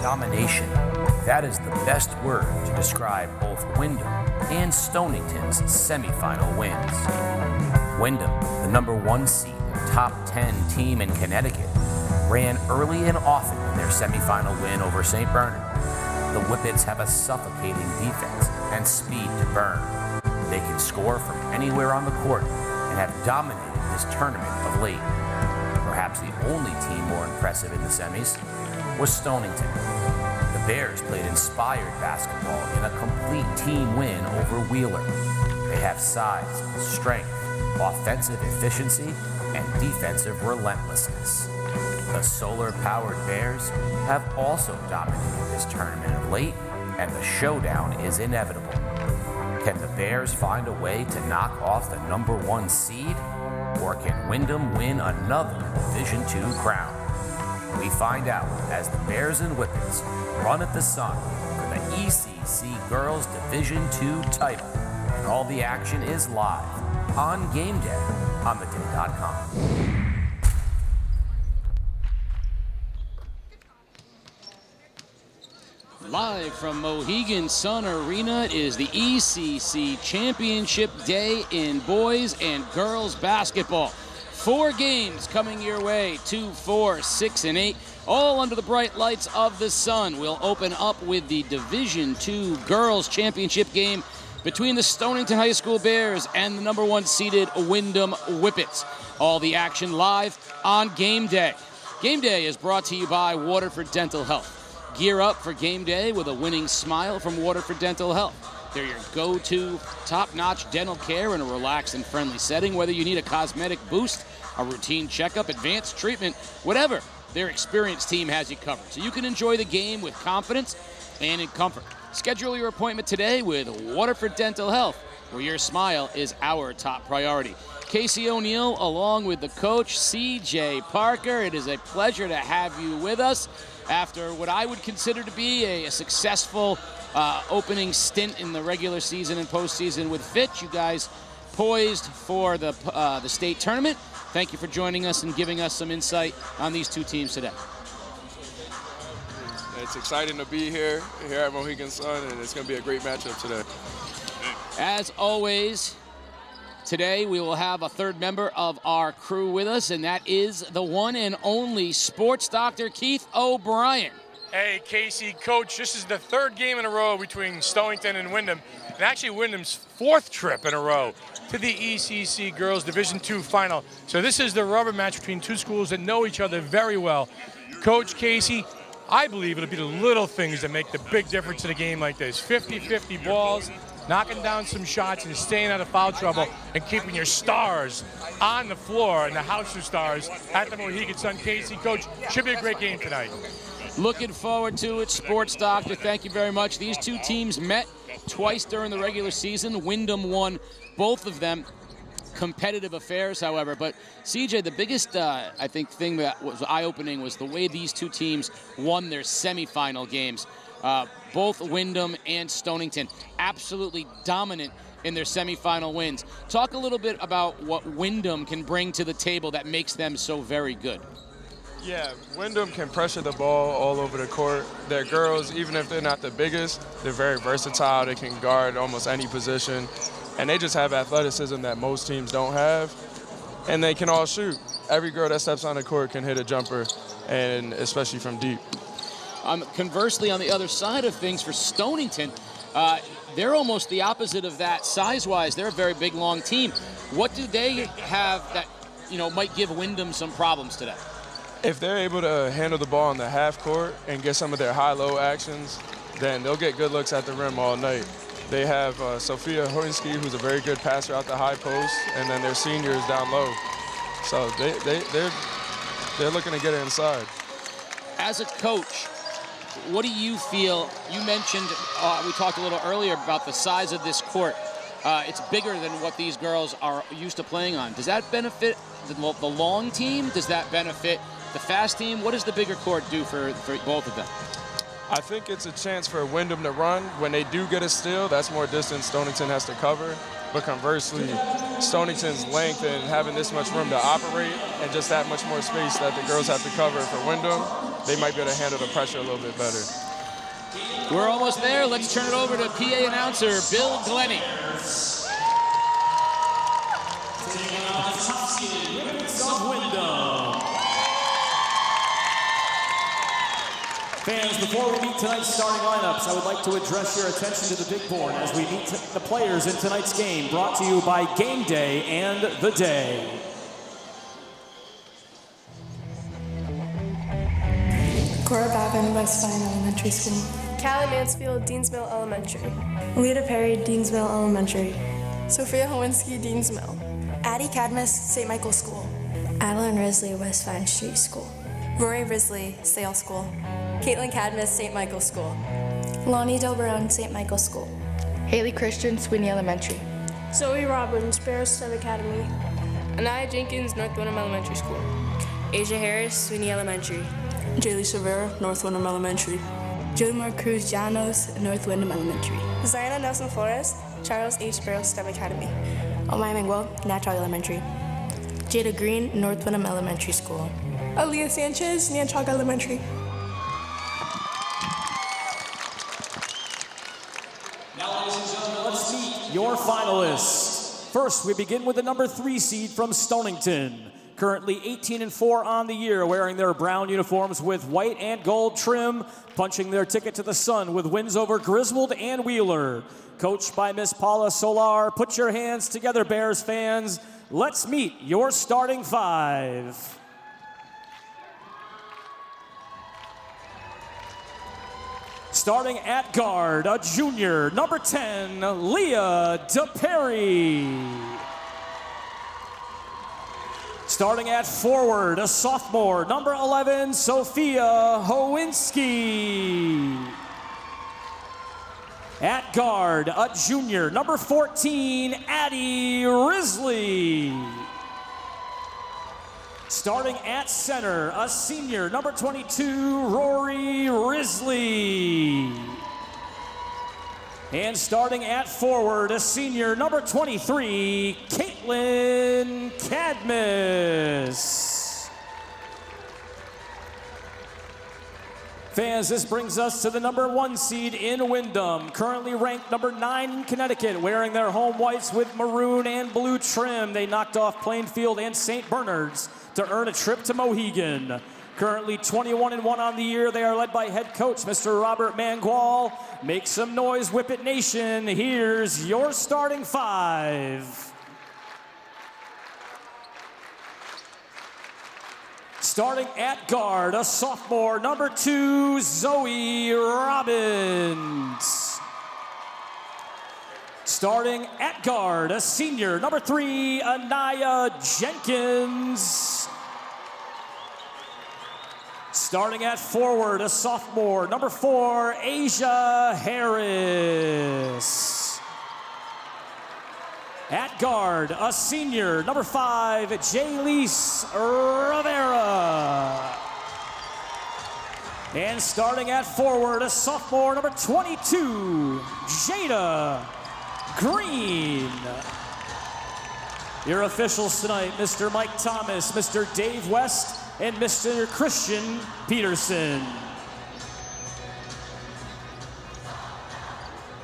domination. That is the best word to describe both Windham and Stonington's semifinal wins. Windham, the #1 seed and top 10 team in Connecticut, ran early and often in their semifinal win over St. Bernard. The Whippets have a suffocating defense and speed to burn. They can score from anywhere on the court and have dominated this tournament of late. Perhaps the only team more impressive in the semis was Stonington. The Bears played inspired basketball in a complete team win over Wheeler. They have size, strength, offensive efficiency, and defensive relentlessness. The solar-powered Bears have also dominated this tournament of late, and the showdown is inevitable. Can the Bears find a way to knock off the #1 seed? Or can Windham win another Division II crown? We find out as the Bears and Whippets run at the sun for the ECC Girls Division II title. And all the action is live on game day on theday.com. Live from Mohegan Sun Arena, it is the ECC Championship Day in boys and girls basketball. 4 games coming your way, 2, 4, 6, and 8, all under the bright lights of the sun. We'll open up with the Division II Girls Championship game between the Stonington High School Bears and the #1 seeded Windham Whippets. All the action live on Game Day. Game Day is brought to you by Waterford Dental Health. Gear up for game day with a winning smile from Waterford Dental Health. They're your go-to top-notch dental care in a relaxed and friendly setting. Whether you need a cosmetic boost, a routine checkup, advanced treatment, whatever, their experienced team has you covered. So you can enjoy the game with confidence and in comfort. Schedule your appointment today with Waterford Dental Health, where your smile is our top priority. Casey O'Neill along with the coach, CJ Parker. It is a pleasure to have you with us after what I would consider to be a successful opening stint in the regular season and postseason with Fitch. You guys poised for the state tournament. Thank you for joining us and giving us some insight on these two teams today. It's exciting to be here at Mohegan Sun, and it's going to be a great matchup today. As always, today we will have a third member of our crew with us, and that is the one and only sports doctor, Keith O'Brien. Hey, Casey, Coach, this is the 3rd game in a row between Stonington and Windham, and actually Windham's 4th trip in a row to the ECC Girls Division II Final. So this is the rubber match between two schools that know each other very well. Coach Casey, I believe it'll be the little things that make the big difference in a game like this. 50-50 balls, knocking down some shots and staying out of foul trouble and keeping your stars on the floor and the house of stars at the Mohegan Sun. Casey, Coach, should be a great game tonight. Looking forward to it, Sports Doctor. Thank you very much. These two teams met twice during the regular season. Windham won both of them. Competitive affairs, however. But, CJ, the biggest, I think, thing that was eye-opening was the way these two teams won their semifinal games. Both Windham and Stonington absolutely dominant in their semifinal wins. Talk a little bit about what Windham can bring to the table that makes them so very good. Yeah, Windham can pressure the ball all over the court. Their girls, even if they're not the biggest, they're very versatile. They can guard almost any position. And they just have athleticism that most teams don't have. And they can all shoot. Every girl that steps on the court can hit a jumper, and especially from deep. Conversely, on the other side of things for Stonington, they're almost the opposite of that size-wise. They're a very big, long team. What do they have that, might give Windham some problems today? If they're able to handle the ball on the half court and get some of their high-low actions, then they'll get good looks at the rim all night. They have Sophia Hoinski, who's a very good passer out the high post, and then their seniors down low. So they're looking to get it inside. As a coach, what do you feel? You mentioned, we talked a little earlier about the size of this court. It's bigger than what these girls are used to playing on. Does that benefit the long team? Does that benefit the fast team? What does the bigger court do for both of them? I think it's a chance for Windham to run. When they do get a steal, that's more distance Stonington has to cover. But conversely, Stonington's length and having this much room to operate and just that much more space that the girls have to cover for Windham they might be able to handle the pressure a little bit better. We're almost there. Let's turn it over to PA announcer Bill Glennie. Of Windham. Fans, before we meet tonight's starting lineups, I would like to address your attention to the big board as we meet the players in tonight's game, brought to you by Game Day and The Day. Cora Babin, Westvine Elementary School. Callie Mansfield, Deansville Elementary. Lita Perry, Deansville Elementary. Sophia Howinski, Deansville. Addie Cadmus, St. Michael's School. Adeline Risley, West Vine Street School. Rory Risley, Sale School. Caitlin Cadmus, St. Michael's School. Lonnie Delbarone, St. Michael's School. Haley Christian, Sweeney Elementary. Zoe Robbins, Barrow STEM Academy. Anaya Jenkins, North Windham Elementary School. Asia Harris, Sweeney Elementary. Jaylee Severa, North Windham Elementary. Jomar Cruz Llanos, North Windham Elementary. Ziona Nelson Flores, Charles H. Barrow STEM Academy. Omaya Manuel, Natal Elementary. Jada Green, North Windham Elementary School. Aaliyah Sanchez, Nantucket Elementary. Now, ladies and gentlemen, let's meet your finalists. First, we begin with the number 3 seed from Stonington. Currently 18-4 on the year, wearing their brown uniforms with white and gold trim, punching their ticket to the sun with wins over Griswold and Wheeler. Coached by Miss Paula Solar. Put your hands together, Bears fans. Let's meet your starting 5. Starting at guard, a junior, number 10, Leah DePerry. Starting at forward, a sophomore, number 11, Sophia Howinski. At guard, a junior, number 14, Addie Risley. Starting at center, a senior, number 22, Rory Risley. And starting at forward, a senior, number 23, Caitlin Cadmus. Fans, this brings us to the number 1 seed in Windham, currently ranked number 9 in Connecticut, wearing their home whites with maroon and blue trim. They knocked off Plainfield and St. Bernard's to earn a trip to Mohegan. Currently 21-1 on the year. They are led by head coach, Mr. Robert Mangual. Make some noise, Whip It Nation. Here's your starting 5. Starting at guard, a sophomore, number 2, Zoe Robbins. Starting at guard, a senior, number 3, Anaya Jenkins. Starting at forward, a sophomore, number 4, Asia Harris. At guard, a senior, number 5, Jaylise Rivera. And starting at forward, a sophomore, number 22, Jada Green. Your officials tonight, Mr. Mike Thomas, Mr. Dave West, and Mr. Christian Peterson.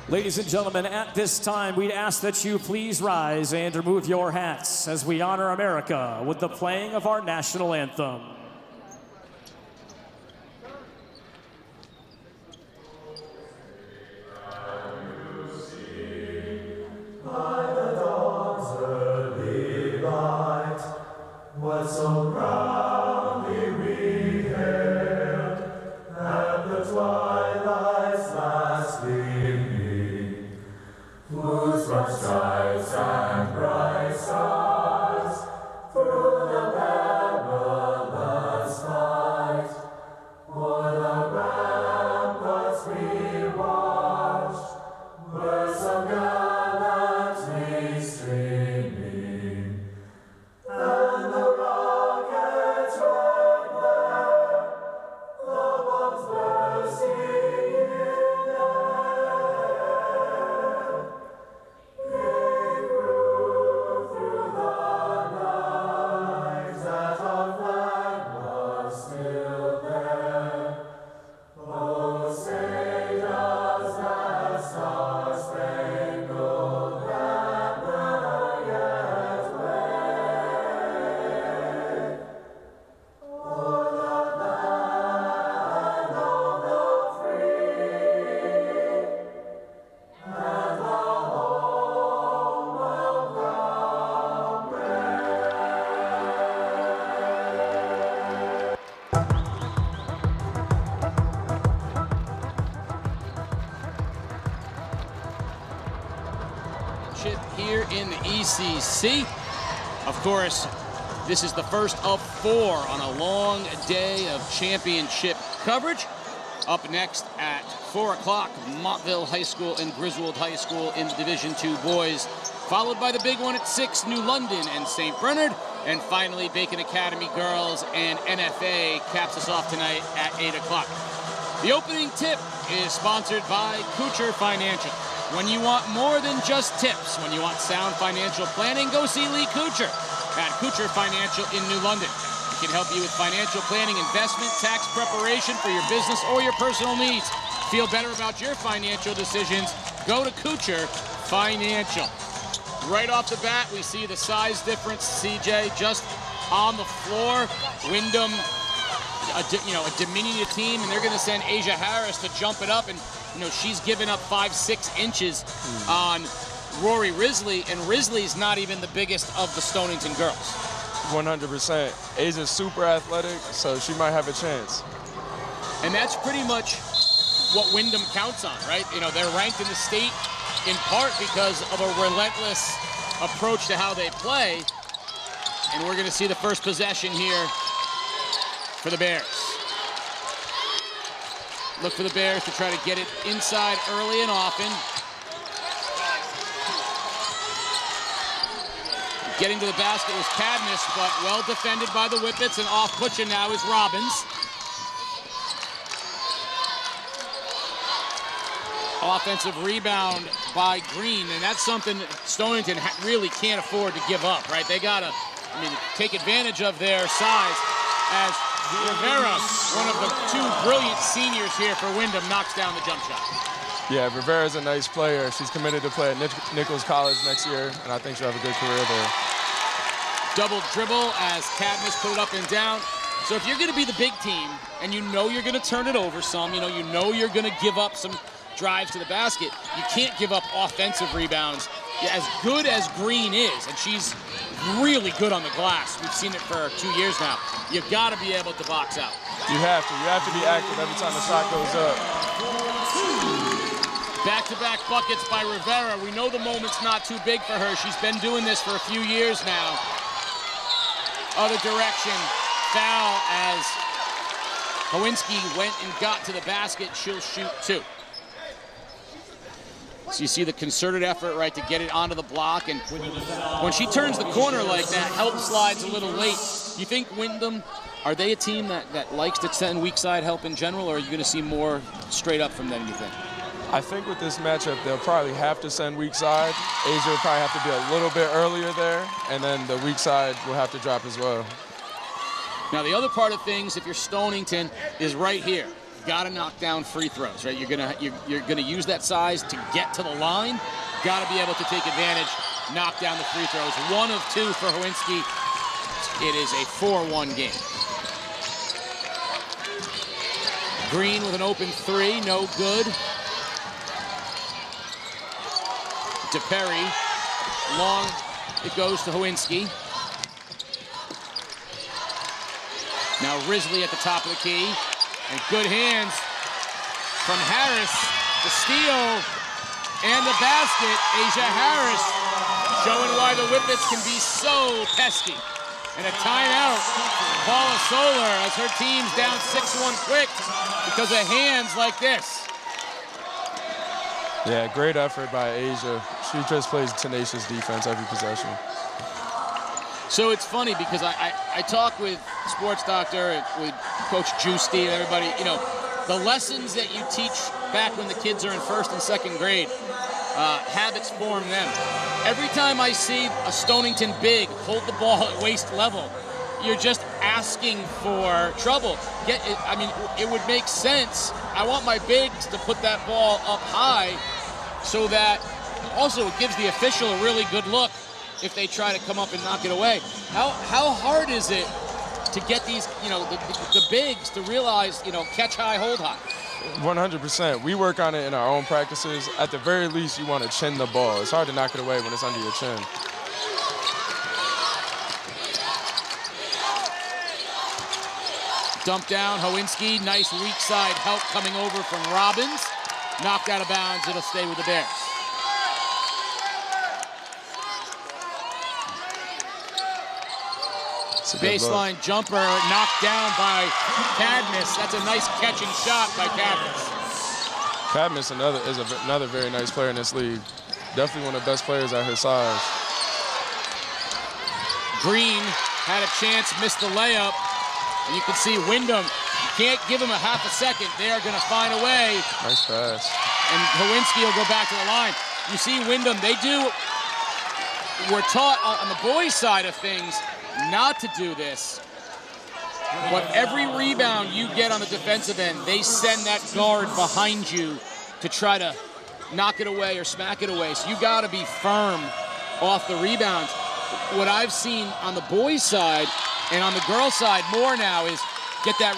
Ladies and gentlemen, at this time, we'd ask that you please rise and remove your hats as we honor America with the playing of our national anthem. Was so proudly we hailed at the twilight's last gleaming, whose rough stripes and bright stars through the perilous fight o'er the ramparts we watched were so gallantly streaming. And the rockets red glare, the bombs bursting in air, gave championship here in the ECC. Of course, this is the first of 4 on a long day of championship coverage. Up next at 4 o'clock, Montville High School and Griswold High School in the Division II boys, followed by the big one at 6, New London and St. Bernard. And finally, Bacon Academy girls and NFA caps us off tonight at 8 o'clock. The opening tip is sponsored by Kucher Financial. When you want more than just tips, when you want sound financial planning, go see Lee Kucher at Kucher Financial in New London. He can help you with financial planning, investment, tax preparation for your business or your personal needs. Feel better about your financial decisions, go to Kucher Financial. Right off the bat, we see the size difference, CJ, just on the floor. Windham, a diminutive team, and they're going to send Asia Harris to jump it up, and she's given up 5-6 inches on Rory Risley, and Risley's not even the biggest of the Stonington girls. 100%. Asia's super athletic, so she might have a chance. And that's pretty much what Windham counts on, right? They're ranked in the state in part because of a relentless approach to how they play. And we're going to see the first possession here for the Bears. Look for the Bears to try to get it inside early and often. Getting to the basket was Cadmus, but well defended by the Whippets, and off pushing now is Robbins. Offensive rebound by Green, and that's something that Stonington really can't afford to give up, right? They gotta, take advantage of their size as Rivera, one of the 2 brilliant seniors here for Windham, knocks down the jump shot. Yeah, Rivera's a nice player. She's committed to play at Nichols College next year, and I think she'll have a good career there. Double dribble as Cadmus put it up and down. So if you're gonna be the big team, and you're gonna turn it over some, you're gonna give up some drives to the basket, you can't give up offensive rebounds. As good as Green is, and she's really good on the glass, we've seen it for 2 years now, you've got to be able to box out. You have to be active every time the shot goes up. Back-to-back buckets by Rivera. We know the moment's not too big for her. She's been doing this for a few years now. Other direction, foul as Howinski went and got to the basket. She'll shoot 2. So you see the concerted effort, right, to get it onto the block. And when she turns the corner like that, help slides a little late. You think Windham, are they a team that likes to send weak side help in general, or are you going to see more straight up from them, you think? I think with this matchup, they'll probably have to send weak side. Asia will probably have to be a little bit earlier there, and then the weak side will have to drop as well. Now, the other part of things, if you're Stonington, is right here. Got to knock down free throws, right? You're gonna use that size to get to the line. Got to be able to take advantage, knock down the free throws. 1 of 2 for Howinski. It is a 4-1 game. Green with an open 3, no good. To Perry, long, it goes to Howinski. Now Risley at the top of the key. And good hands from Harris, the steal, and the basket. Asia Harris showing why the Whippets can be so pesky. And a timeout, Paula Solar, as her team's down 6-1 quick because of hands like this. Yeah, great effort by Asia. She just plays tenacious defense every possession. So it's funny because I talk with Sports Doctor, with Coach Giusti and everybody, the lessons that you teach back when the kids are in 1st and 2nd grade, habits form them. Every time I see a Stonington big hold the ball at waist level, you're just asking for trouble. It would make sense. I want my bigs to put that ball up high so that also it gives the official a really good look if they try to come up and knock it away. How hard is it to get these, the bigs to realize, catch high, hold high? 100%. We work on it in our own practices. At the very least, you want to chin the ball. It's hard to knock it away when it's under your chin. Dump down, Howinski, nice weak side help coming over from Robbins. Knocked out of bounds, it'll stay with the Bears. Baseline jumper knocked down by Cadmus. That's a nice catching shot by Cadmus. Cadmus is another very nice player in this league. Definitely one of the best players at his size. Green had a chance, missed the layup. And you can see Windham, you can't give him a half a second. They are going to find a way. Nice pass. And Hawinski will go back to the line. You see Windham, we're taught on the boys' side of things not to do this. But every rebound you get on the defensive end, they send that guard behind you to try to knock it away or smack it away. So you got to be firm off the rebounds. What I've seen on the boys' side and on the girls' side more now is get that,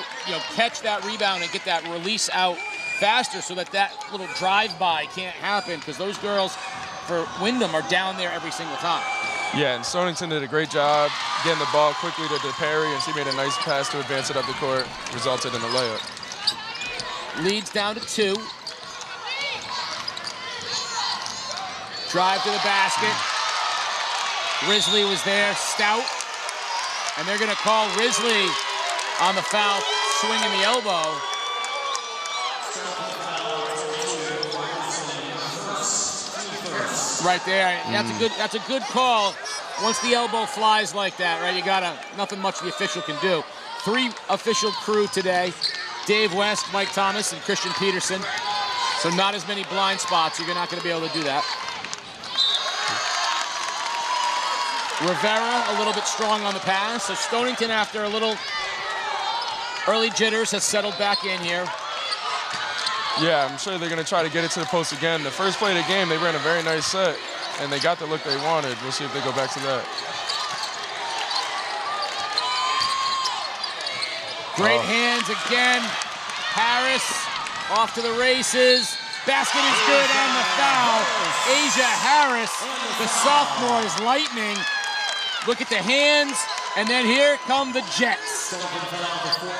catch that rebound and get that release out faster so that little drive-by can't happen, because those girls for Windham are down there every single time. Yeah, and Stonington did a great job getting the ball quickly to DePerry, and she made a nice pass to advance it up the court, resulted in a layup. Leads down to 2. Drive to the basket. Risley was there, stout. And they're going to call Risley on the foul, swinging the elbow. Right there. That's a good call. Once the elbow flies like that, right? Nothing much the official can do. 3 official crew today: Dave West, Mike Thomas, and Christian Peterson. So not as many blind spots. You're not going to be able to do that. Rivera a little bit strong on the pass. So Stonington, after a little early jitters, has settled back in here. Yeah, I'm sure they're going to try to get it to the post again. The first play of the game, they ran a very nice set, and they got the look they wanted. We'll see if they go back to that. Great hands again. Harris off to the races. Basket is good, and the foul. Asia Harris, the sophomore, is lightning. Look at the hands, and then here come the Jets.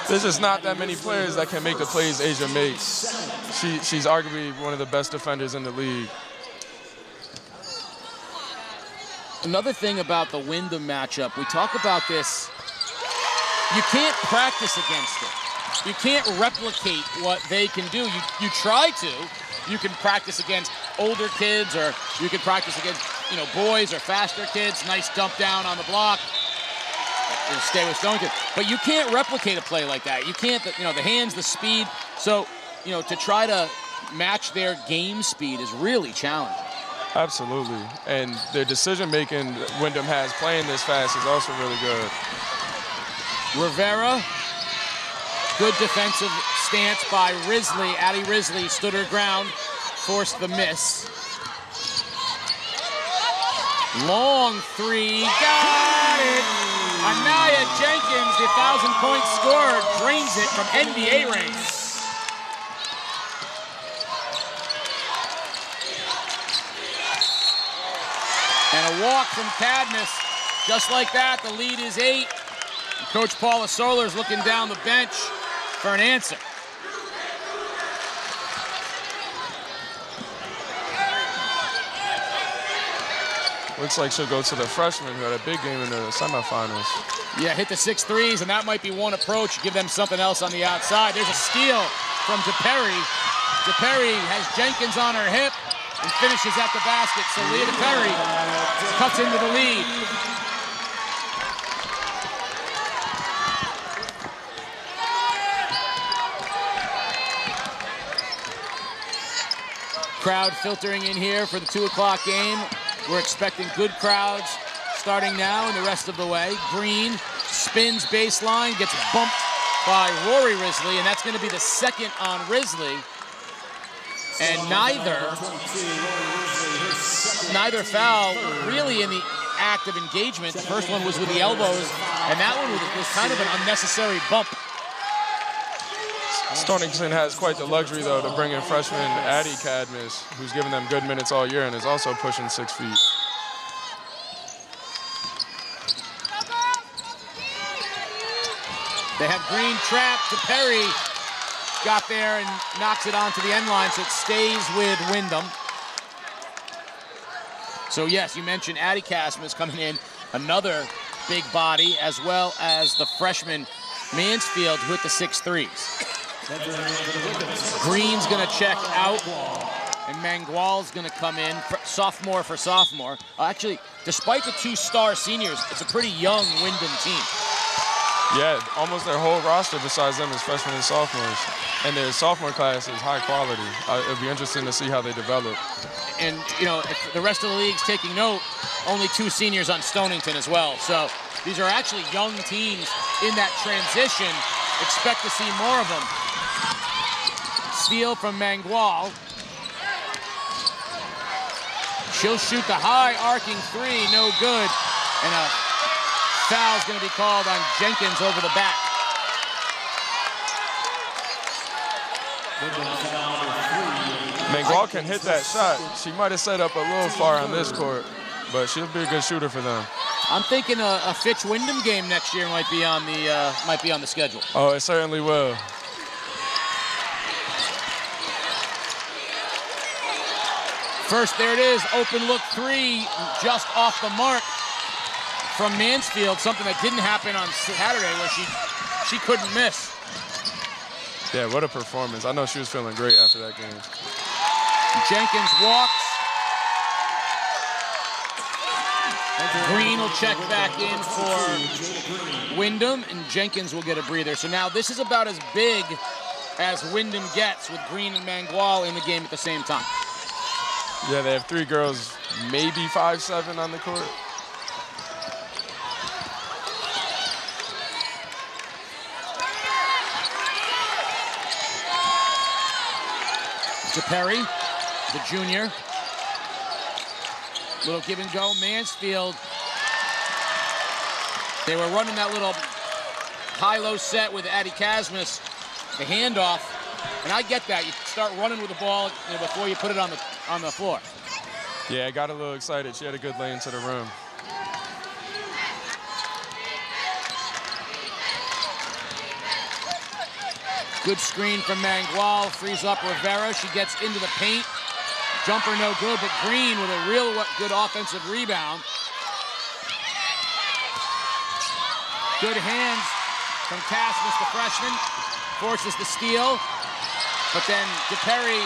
There's just not that many players that can make the plays Asia makes. She's arguably one of the best defenders in the league. Another thing about the Windham matchup, we talk about this, you can't practice against it. You can't replicate what they can do. You try to. You can practice against older kids, or you can practice against, boys or faster kids. Nice dump down on the block. It'll stay with Stonington. But you can't replicate a play like that. You can't, the hands, the speed. So, to try to match their game speed is really challenging. Absolutely. And their decision-making Windham has playing this fast is also really good. Rivera, good defensive stance by Risley. Addie Risley stood her ground, forced the miss. Long 3, got it! Anaya Jenkins, the 1,000-point scorer, drains it from NBA range. And a walk from Cadmus. Just like that, the lead is 8. Coach Paula Solar's looking down the bench for an answer. Looks like she'll go to the freshman who had a big game in the semifinals. Yeah, hit the 6 threes, and that might be one approach. Give them something else on the outside. There's a steal from DePerry. DePerry has Jenkins on her hip and finishes at the basket. So Leah DePerry cuts into the lead. Crowd filtering in here for the 2 o'clock game. We're expecting good crowds starting now and the rest of the way. Green spins baseline, gets bumped by Rory Risley, and that's going to be the second on Risley. And neither foul really in the act of engagement. The first one was with the elbows, and that one was kind of an unnecessary bump. Stonington has quite the luxury, though, to bring in freshman Addie Cadmus, who's given them good minutes all year and is also pushing 6 feet. They have Green trapped. DePerry got there and knocks it onto the end line, so it stays with Windham. So, yes, you mentioned Addie Cadmus coming in, another big body, as well as the freshman Mansfield, who hit the 6 threes. Green's going to check out, and Mangual's going to come in, sophomore for sophomore. Actually, despite the 2 star seniors, it's a pretty young Windham team. Yeah, almost their whole roster besides them is freshmen and sophomores. And their sophomore class is high quality. It'll be interesting to see how they develop. And, you know, if the rest of the league's taking note, only 2 seniors on Stonington as well. So these are actually young teams in that transition. Expect to see more of them. Steal from Mangual. She'll shoot the high arcing 3, no good. And a foul's going to be called on Jenkins over the back. Mangual can hit that shot. She might have set up a little far on this court, but she'll be a good shooter for them. I'm thinking a Fitch Windham game next year might be on the schedule. Oh, it certainly will. First, there it is, open look 3, just off the mark from Mansfield, something that didn't happen on Saturday where she couldn't miss. Yeah, what a performance. I know she was feeling great after that game. Jenkins walks. Green will check back in for Windham, and Jenkins will get a breather. So now this is about as big as Windham gets with Green and Mangual in the game at the same time. Yeah, they have 3 girls, maybe 5'7" on the court. Perry, the junior. Little give and go. Mansfield. They were running that little high-low set with Addie Casmus, the handoff. And I get that. You start running with the ball, you know, before you put it on the floor. Yeah, I got a little excited. She had a good lane to the rim. Good screen from Mangual, frees up Rivera. She gets into the paint. Jumper no good, but Green with a real good offensive rebound. Good hands from Casmus, the freshman. Forces the steal, but then DePerry,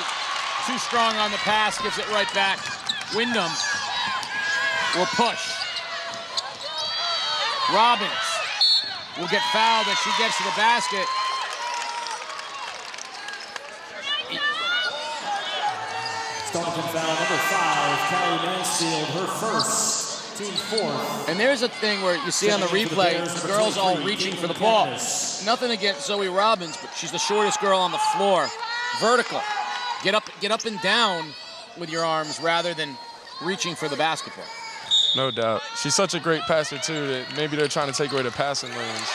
too strong on the pass, gives it right back. Windham will push. Robbins will get fouled as she gets to the basket. Stonington foul number 5, Callie Mansfield, her first, team 4th. And there's a thing where you see on the replay, the girls all reaching for the ball. Nothing against Zoe Robbins, but she's the shortest girl on the floor. Vertical. Get up and down with your arms rather than reaching for the basketball. No doubt. She's such a great passer, too, that maybe they're trying to take away the passing lanes.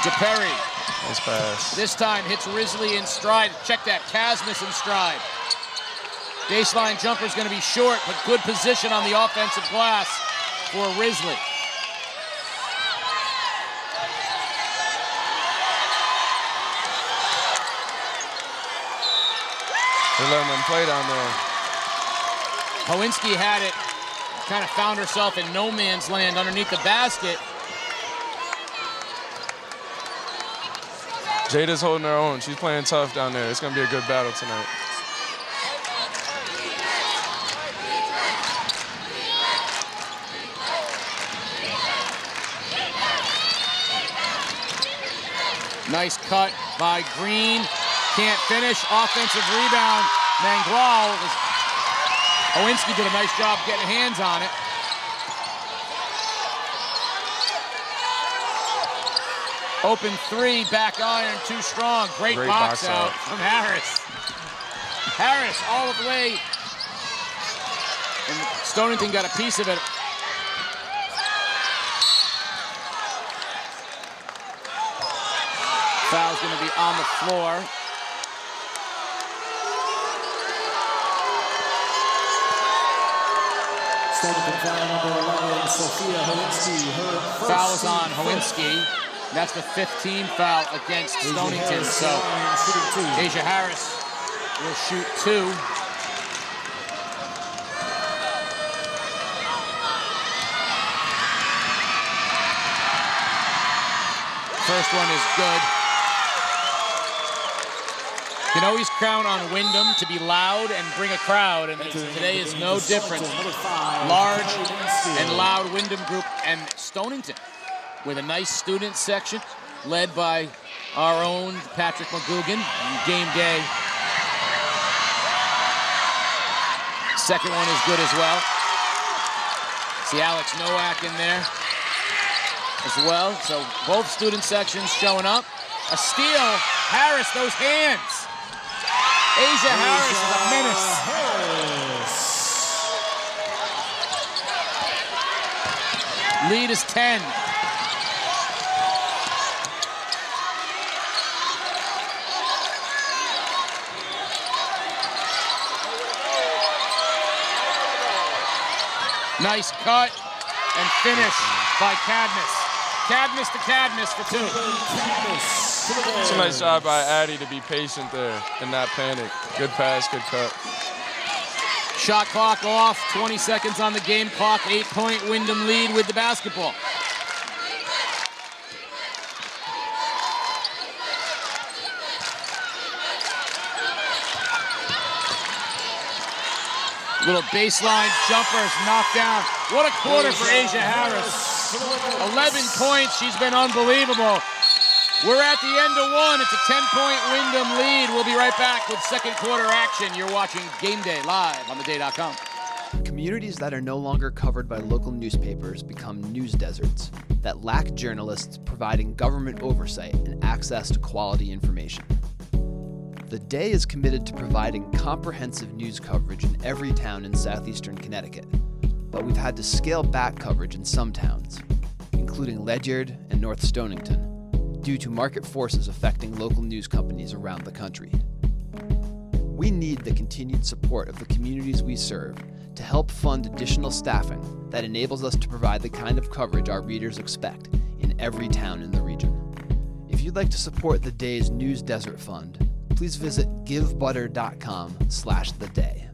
DePerry. Nice pass. This time hits Risley in stride. Check that, Casmus in stride. Baseline jumper's going to be short, but good position on the offensive glass for Risley. They're letting them play down there. Howinski had it, kind of found herself in no man's land underneath the basket. Jada's holding her own. She's playing tough down there. It's going to be a good battle tonight. Nice cut by Green. Can't finish. Offensive rebound. Mangual. Howinski did a nice job getting hands on it. Open 3, back iron, too strong. Great box out from Harris. Harris all the way. And Stonington got a piece of it. Foul's going to be on the floor. Stonington foul number 11, Sophia Howinski. Her first foul is on Howinski. That's the 15th foul against Stonington. So Asia Harris will shoot 2. First one is good. You can always count on Windham to be loud and bring a crowd, and today is no different. Large and loud Windham group, and Stonington with a nice student section led by our own Patrick McGugan. Game day. Second one is good as well. See Alex Nowak in there as well. So both student sections showing up. A steal. Harris, those hands. Asia Harris is a menace. Lead is 10. Nice cut and finish by Cadmus. Cadmus to Cadmus for two. It's a nice job by Addy to be patient there and not panic. Good pass, good cut. Shot clock off, 20 seconds on the game clock, 8-point Windham lead with the basketball. Little baseline jumpers knocked down. What a quarter for Asia Harris. 11 points, she's been unbelievable. We're at the end of one. It's a 10-point Windham lead. We'll be right back with second quarter action. You're watching Game Day live on theday.com. Communities that are no longer covered by local newspapers become news deserts that lack journalists providing government oversight and access to quality information. The Day is committed to providing comprehensive news coverage in every town in southeastern Connecticut, but we've had to scale back coverage in some towns, including Ledyard and North Stonington, due to market forces affecting local news companies around the country. We need the continued support of the communities we serve to help fund additional staffing that enables us to provide the kind of coverage our readers expect in every town in the region. If you'd like to support the Day's News Desert Fund, please visit givebutter.com/theday.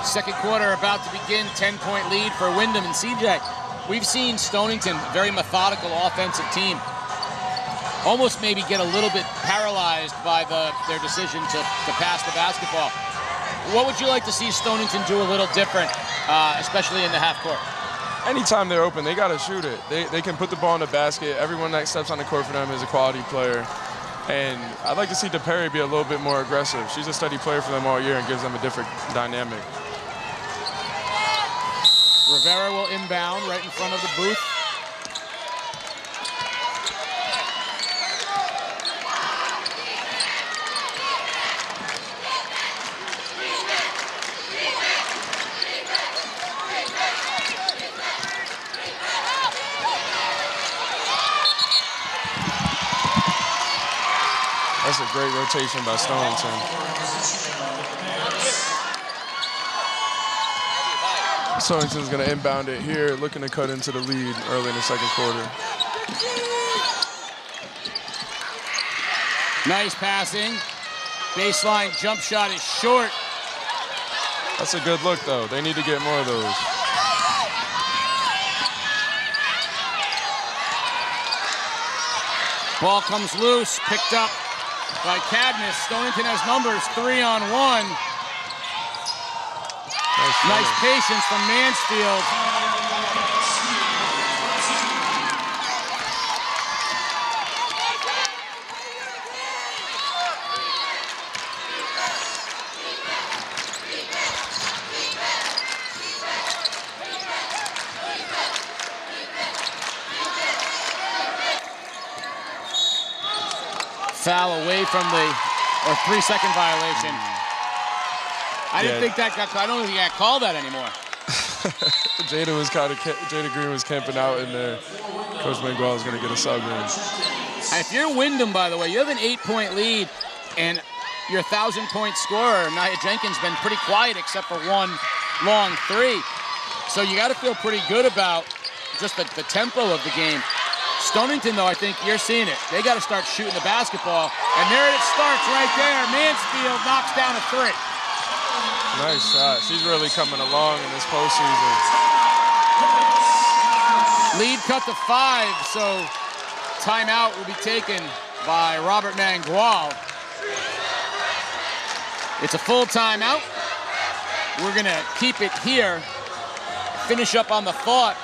Second quarter about to begin, 10-point lead for Windham and CJ. We've seen Stonington, very methodical offensive team, almost maybe get a little bit paralyzed by their decision to pass the basketball. What would you like to see Stonington do a little different, especially in the half court? Anytime they're open, they got to shoot it. They can put the ball in the basket. Everyone that steps on the court for them is a quality player. And I'd like to see DePerry be a little bit more aggressive. She's a steady player for them all year and gives them a different dynamic. Rivera will inbound right in front of the booth. That's a great rotation by Stonington. Stonington's going to inbound it here, looking to cut into the lead early in the second quarter. Nice passing. Baseline jump shot is short. That's a good look, though. They need to get more of those. Ball comes loose, picked up by Cadmus. Stonington has numbers, 3-on-1. Nice patience from Mansfield. Foul away from the 3-second violation. I didn't think that got. I don't think he got called that anymore. Jada Green was camping out in there. Coach Miguel is going to get a sub in. And if you're Windham, by the way, you have an 8-point lead, and your 1,000-point scorer, Nia Jenkins, been pretty quiet except for one long three. So you got to feel pretty good about just the tempo of the game. Stonington, though, I think you're seeing it. They got to start shooting the basketball, and there it starts right there. Mansfield knocks down a three. Nice shot. She's really coming along in this postseason. Lead cut to 5, so timeout will be taken by Robert Mangual. It's a full timeout. We're gonna keep it here. Finish up on the thought.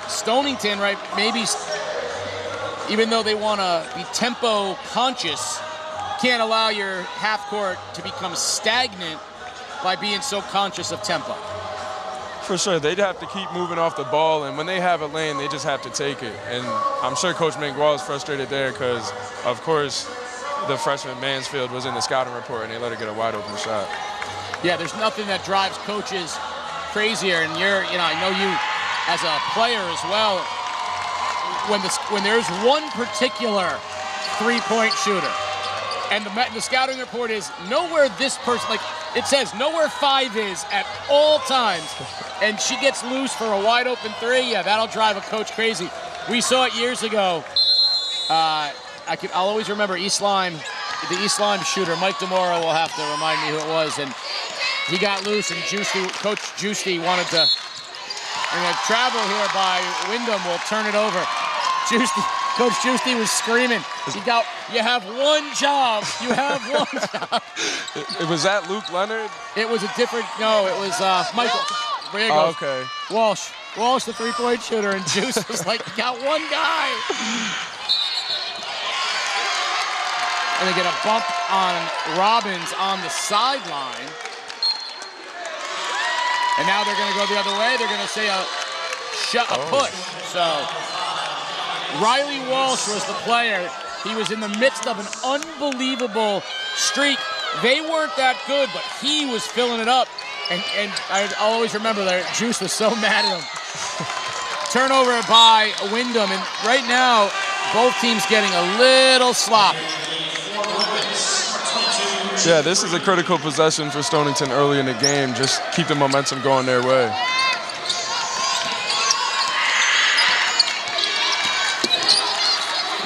Stonington, right, maybe, even though they wanna be tempo conscious, can't allow your half court to become stagnant by being so conscious of tempo. For sure, they'd have to keep moving off the ball, and when they have a lane, they just have to take it. And I'm sure Coach Mangual is frustrated there because, of course, the freshman Mansfield was in the scouting report, and they let her get a wide open shot. Yeah, there's nothing that drives coaches crazier, and I know you as a player as well. When there's one particular three-point shooter, and the scouting report is know where this person, like it says, know where 5 is at all times, and she gets loose for a wide open 3. Yeah, that'll drive a coach crazy. We saw it years ago. I'll always remember the East Lyme shooter. Mike DeMora will have to remind me who it was, and he got loose, and Coach Giusti wanted to travel here by Windham. Will turn it over. Coach Giusti was screaming. You have one job. You have one job. It was that Luke Leonard? It was a different. No, it was Michael. There you go. Oh, okay. Walsh, the three-point shooter, and Juice was like, got one guy. And they get a bump on Robbins on the sideline. And now they're going to go the other way. They're going to say a push. So Riley Walsh was the player. He was in the midst of an unbelievable streak. They weren't that good, but he was filling it up. And I'll always remember that Juice was so mad at him. Turnover by Windham. And right now, both teams getting a little sloppy. Yeah, this is a critical possession for Stonington early in the game. Just keep the momentum going their way.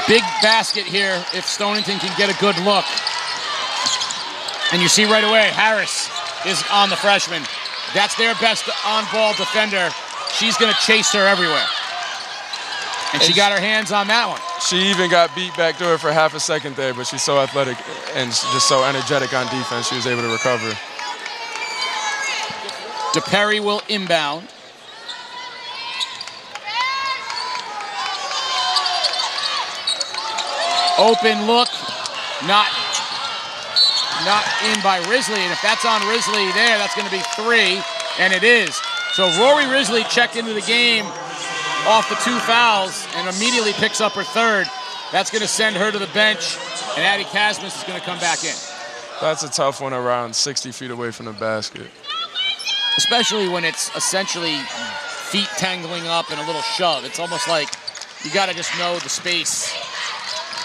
Big basket here if Stonington can get a good look. And you see right away, Harris is on the freshman. That's their best on-ball defender. She's going to chase her everywhere. And she got her hands on that one. She even got beat back door for half a second there, but she's so athletic and just so energetic on defense, she was able to recover. DePerry will inbound. Open look, not in by Risley, and if that's on Risley there, that's going to be 3, and it is. So Rory Risley checked into the game off the 2 fouls and immediately picks up her 3rd. That's going to send her to the bench, and Addie Casmus is going to come back in. That's a tough one around 60 feet away from the basket. Especially when it's essentially feet tangling up and a little shove. It's almost like you got to just know the space.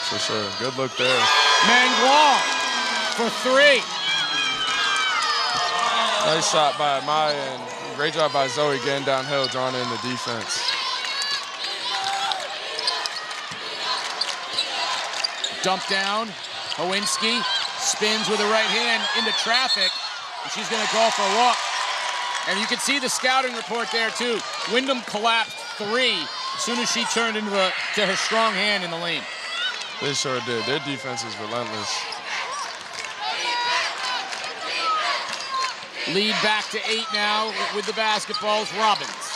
For sure. Good look there. Mangual for 3. Nice shot by Maya, and great job by Zoe getting downhill, drawing in the defense. Dump down. Howinski spins with the right hand into traffic, and she's going to go for a walk. And you can see the scouting report there, too. Windham collapsed 3 as soon as she turned to her strong hand in the lane. They sure did. Their defense is relentless. Lead back to 8 now with the basketballs. Robbins.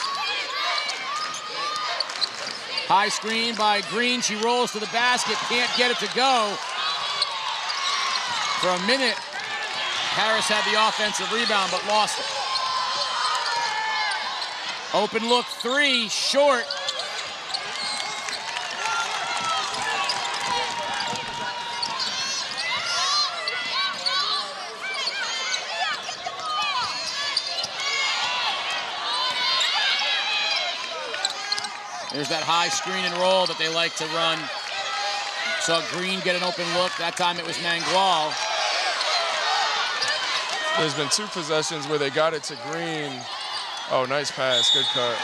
High screen by Green. She rolls to the basket. Can't get it to go. For a minute, Harris had the offensive rebound, but lost it. Open look 3, short. There's that high screen and roll that they like to run. Saw Green get an open look. That time it was Mangual. There's been 2 possessions where they got it to Green. Oh, nice pass. Good cut.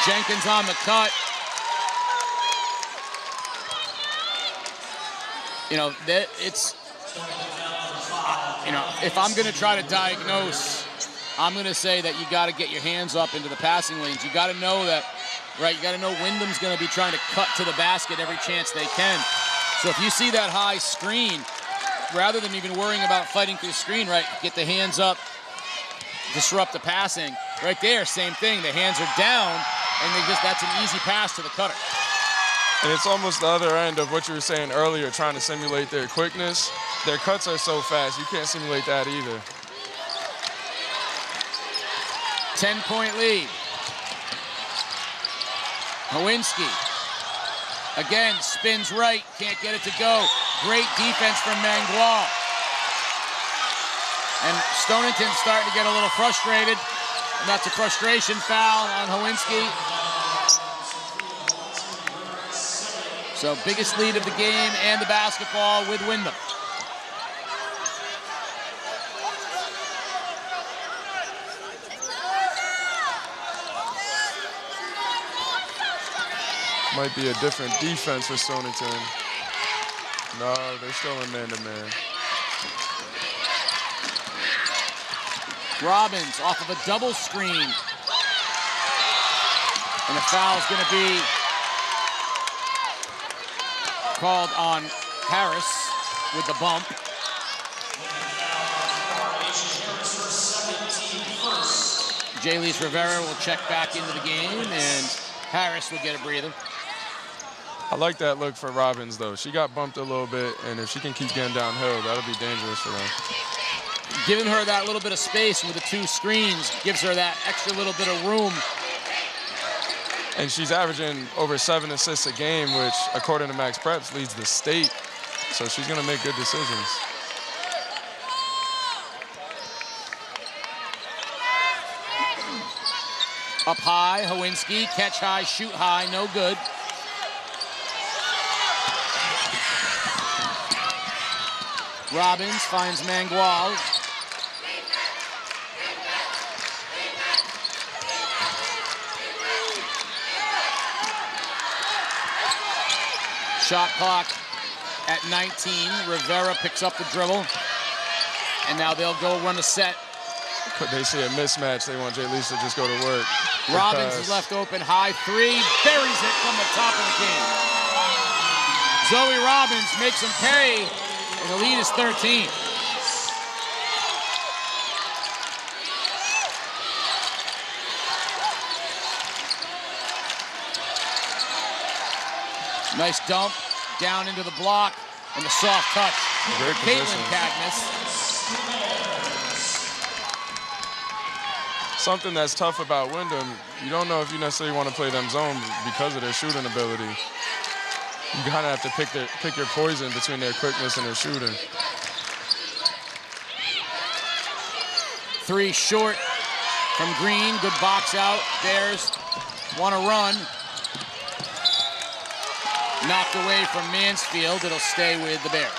Jenkins on the cut. You know, if I'm going to try to diagnose I'm going to say that you got to get your hands up into the passing lanes. You got to know that, right? You got to know Windham's going to be trying to cut to the basket every chance they can. So if you see that high screen, rather than even worrying about fighting through the screen, right, get the hands up, disrupt the passing. Right there, same thing. The hands are down, and that's an easy pass to the cutter. And it's almost the other end of what you were saying earlier, trying to simulate their quickness. Their cuts are so fast, you can't simulate that either. 10-point lead. Hawinski, again, spins right, can't get it to go. Great defense from Mangual. And Stonington's starting to get a little frustrated. And that's a frustration foul on Hawinski. So biggest lead of the game and the basketball with Windham. Might be a different defense for Stonington. No, they're still in man-to-man. Robbins off of a double screen. And the foul's going to be called on Harris with the bump. Jalise Rivera will check back into the game, and Harris will get a breather. I like that look for Robbins, though. She got bumped a little bit, and if she can keep getting downhill, that'll be dangerous for them. Giving her that little bit of space with the two screens gives her that extra little bit of room. And she's averaging over 7 assists a game, which, according to Max Preps, leads the state. So she's going to make good decisions. Up high, Hawinski, catch high, shoot high, no good. Robbins finds Mangual. Shot clock at 19. Rivera picks up the dribble. And now they'll go run a set. They see a mismatch. They want Jalise to just go to work. Robbins is left open, high three, buries it from the top of the key. Zoe Robbins makes them pay, and the lead is 13. Nice dump down into the block and the soft touch. Great Caitlin Cadmus. Something that's tough about Windham, you don't know if you necessarily want to play them zone because of their shooting ability. You kind of have to pick your poison between their quickness and their shooting. Three short from Green. Good box out. Bears want to run. Knocked away from Mansfield. It'll stay with the Bears.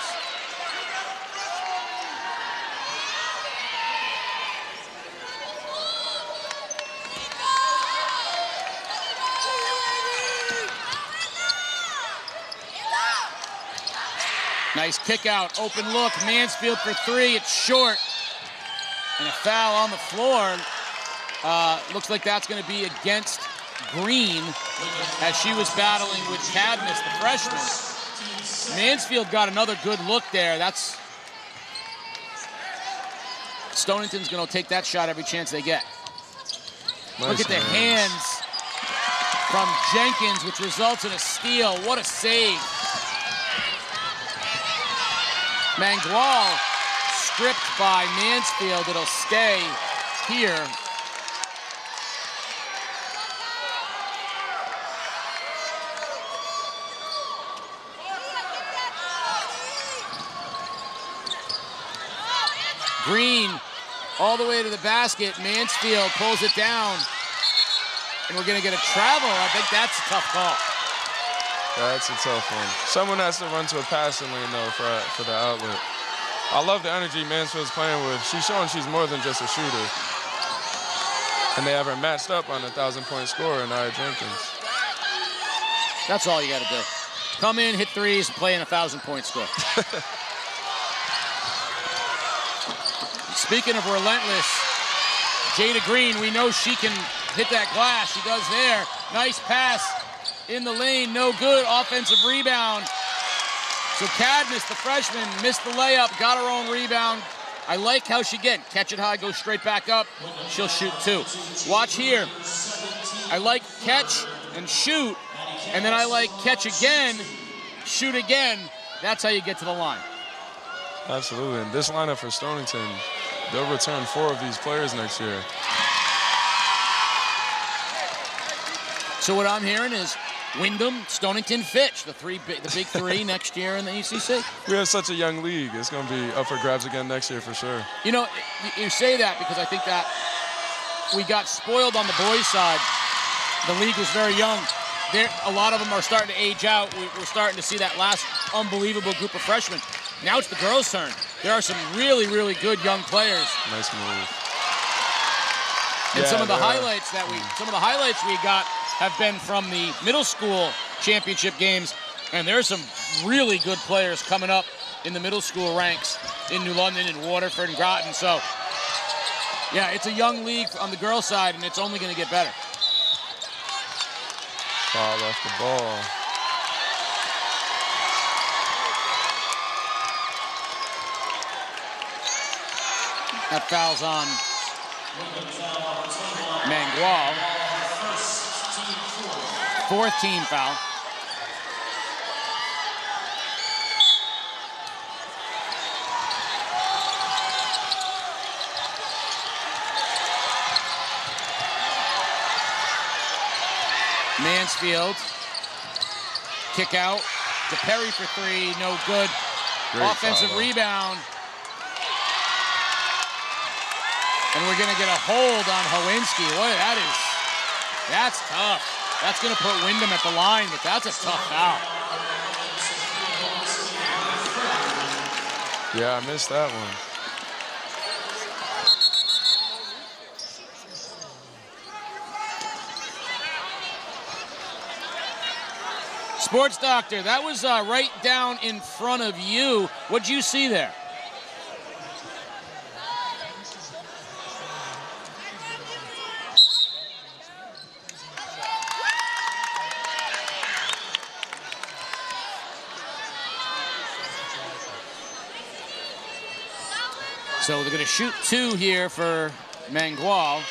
Nice kick out, open look, Mansfield for three, it's short. And a foul on the floor. Looks like that's gonna be against Green as she was battling with Cadmus, the freshman. Mansfield got another good look there. Stonington's gonna take that shot every chance they get. Nice look at the hands from Jenkins, which results in a steal. What a save. Mangual stripped by Mansfield. It'll stay here. Green all the way to the basket. Mansfield pulls it down. And we're going to get a travel. I think that's a tough call. That's a tough one. Someone has to run to a passing lane, though, for the outlet. I love the energy Mansfield's playing with. She's showing she's more than just a shooter. And they have her matched up on a 1,000-point scorer, Nia Jenkins. That's all you got to do. Come in, hit threes, play in a 1,000-point score. Speaking of relentless, Jada Green, we know she can hit that glass. She does there. Nice pass in the lane, no good. Offensive rebound. So Cadmus, the freshman, missed the layup, got her own rebound. I like how she catch it high, go straight back up. She'll shoot 2. Watch here. I like catch and shoot, and then I like catch again, shoot again. That's how you get to the line. Absolutely, and this lineup for Stonington, they'll return 4 of these players next year. So what I'm hearing is Windham, Stonington, Fitch, the big 3 next year in the ECC. We have such a young league. It's going to be up for grabs again next year for sure. You know, you say that because I think that we got spoiled on the boys' side. The league was very young. A lot of them are starting to age out. We're starting to see that last unbelievable group of freshmen. Now it's the girls' turn. There are some really, really good young players. Nice move. And some of the highlights we got have been from the middle school championship games, and there's some really good players coming up in the middle school ranks in New London and Waterford and Groton. So, yeah, it's a young league on the girls' side, and it's only going to get better. Foul off the ball. That foul's on Mangual. 4th team foul. Mansfield. Kick out. DePerry for 3, no good. Great Offensive foul. rebound. And we're gonna get a hold on Howinski. Boy, that's tough. That's gonna put Windham at the line, but that's a tough foul. Yeah, I missed that one. Sports Doctor, that was right down in front of you. What'd you see there? So they're going to shoot 2 here for Mangual.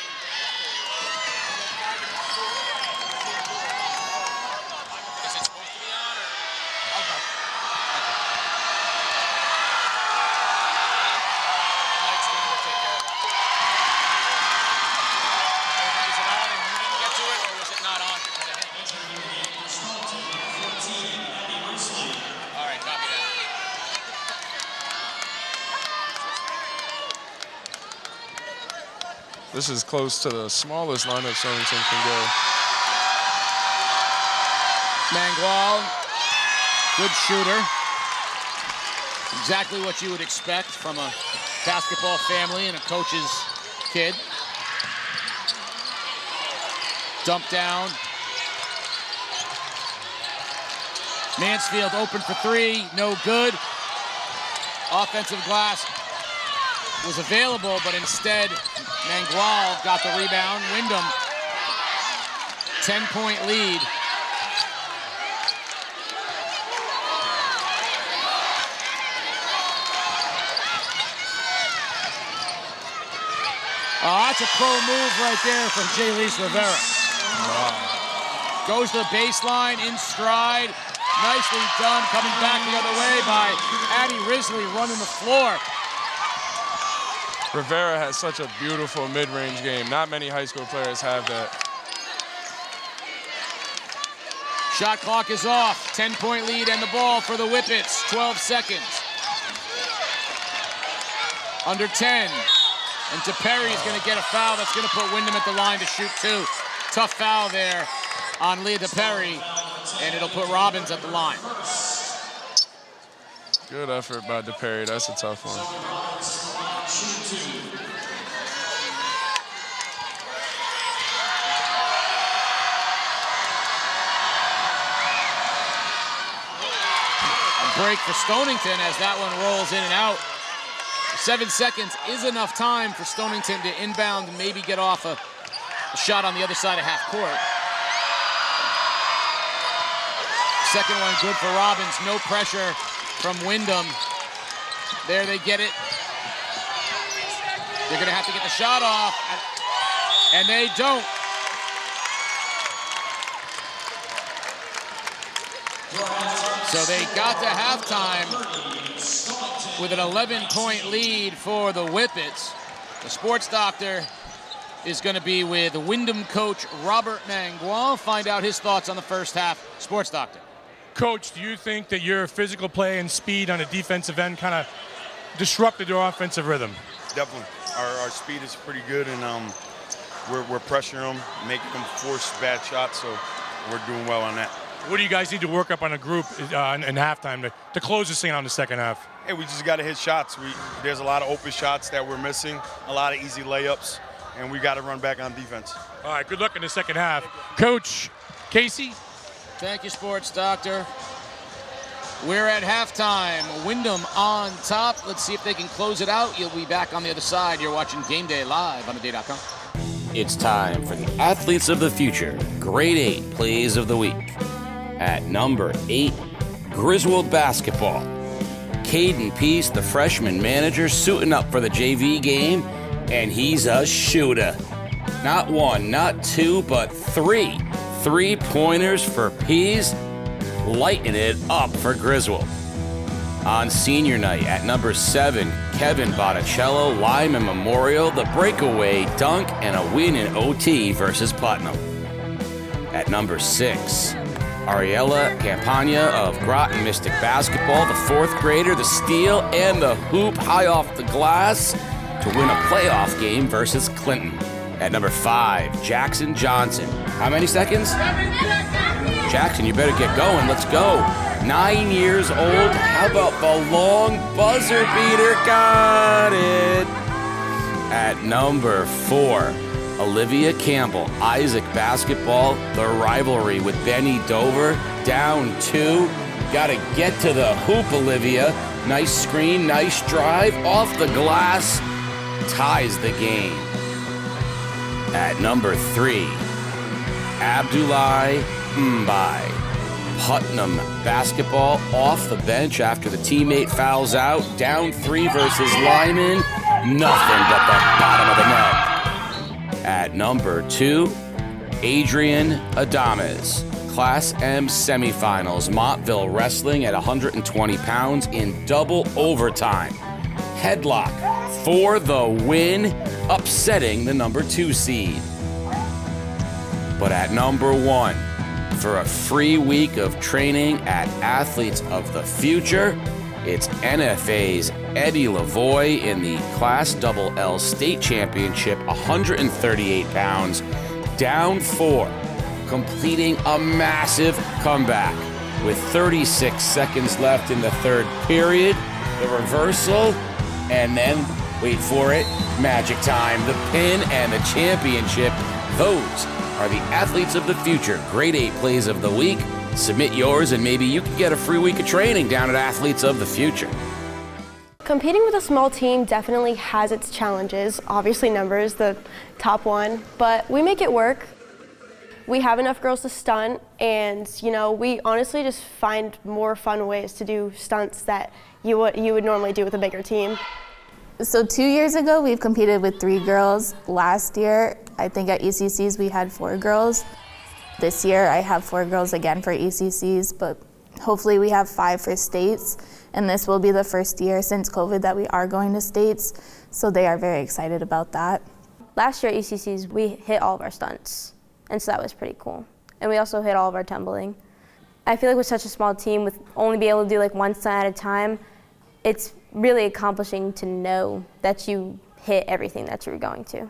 This is close to the smallest lineup Stonington can go. Mangual, good shooter. Exactly what you would expect from a basketball family and a coach's kid. Dump down. Mansfield open for 3, no good. Offensive glass was available, but instead Mangual got the rebound. Windham, 10-point lead. Oh, that's a pro move right there from Jalise Rivera. Wow. Goes to the baseline in stride. Nicely done, coming back the other way by Addie Risley running the floor. Rivera has such a beautiful mid-range game. Not many high school players have that. Shot clock is off. 10-point lead and the ball for the Whippets. 12 seconds. Under 10. And DePerry is going to get a foul that's going to put Windham at the line to shoot 2. Tough foul there on Leah DePerry, and it'll put Robbins at the line. Good effort by DePerry. That's a tough one. A break for Stonington as that one rolls in and out. 7 seconds is enough time for Stonington to inbound and maybe get off a shot on the other side of half court. Second one good for Robbins. No pressure from Windham. There they get it. They're going to have to get the shot off, and they don't. So they got to halftime with an 11-point lead for the Whippets. The sports doctor is going to be with Windham coach Robert Mangua. Find out his thoughts on the first half. Sports doctor. Coach, do you think that your physical play and speed on the defensive end kind of disrupted your offensive rhythm? Definitely. Our speed is pretty good, and we're pressuring them, making them force bad shots, so we're doing well on that. What do you guys need to work up on a group in halftime to close this thing out in the second half? Hey, we just got to hit shots. There's a lot of open shots that we're missing, a lot of easy layups, and we got to run back on defense. All right, good luck in the second half. Coach Casey? Thank you, sports doctor. We're at halftime. Windham on top. Let's see if they can close it out. You'll be back on the other side. You're watching Game Day live on theday.com. It's time for the Athletes of the Future Grade 8 Plays of the Week. At number 8, Griswold basketball. Caden Peace, the freshman manager, suiting up for the JV game, and he's a shooter. Not one, not two, but three. 3-pointers for Pease, lighting it up for Griswold. On senior night at number 7, Kevin Botticello, Lyman Memorial, the breakaway dunk, and a win in OT versus Putnam. At number 6, Ariella Campagna of Groton Mystic basketball, the 4th grader, the steal and the hoop high off the glass to win a playoff game versus Clinton. At number 5, Jackson Johnson. How many seconds? 7 seconds. Jackson, you better get going. Let's go. 9 years old. How about the long buzzer beater? Got it. At number 4, Olivia Campbell, Isaac basketball, the rivalry with Benny Dover, down 2. Gotta get to the hoop, Olivia. Nice screen, nice drive, off the glass, ties the game. At number 3, Abdullah Mbai, Putnam basketball, off the bench after the teammate fouls out, down 3 versus Lyman, nothing but the bottom of the net. At number 2, Adrian Adames, Class M semifinals, Montville wrestling at 120 pounds in double overtime. Headlock for the win, upsetting the number 2 seed. But at number 1, for a free week of training at Athletes of the Future, it's NFA's Eddie Lavoie in the Class LL State Championship, 138 pounds, down 4, completing a massive comeback. With 36 seconds left in the 3rd period, the reversal, and then, wait for it, magic time, the pin and the championship. Those are the Athletes of the Future Grade 8 Plays of the Week. Submit yours and maybe you can get a free week of training down at Athletes of the Future. Competing with a small team definitely has its challenges. Obviously numbers, the top one, but we make it work. We have enough girls to stunt, and we honestly just find more fun ways to do stunts that you would normally do with a bigger team. So 2 years ago, we've competed with 3 girls. Last year, I think at ECCs we had 4 girls. This year, I have 4 girls again for ECCs, but hopefully we have 5 for states. And this will be the first year since COVID that we are going to states, so they are very excited about that. Last year at ECCs, we hit all of our stunts, and so that was pretty cool. And we also hit all of our tumbling. I feel like with such a small team, with only being able to do like one stunt at a time, it's really accomplishing to know that you hit everything that you were going to.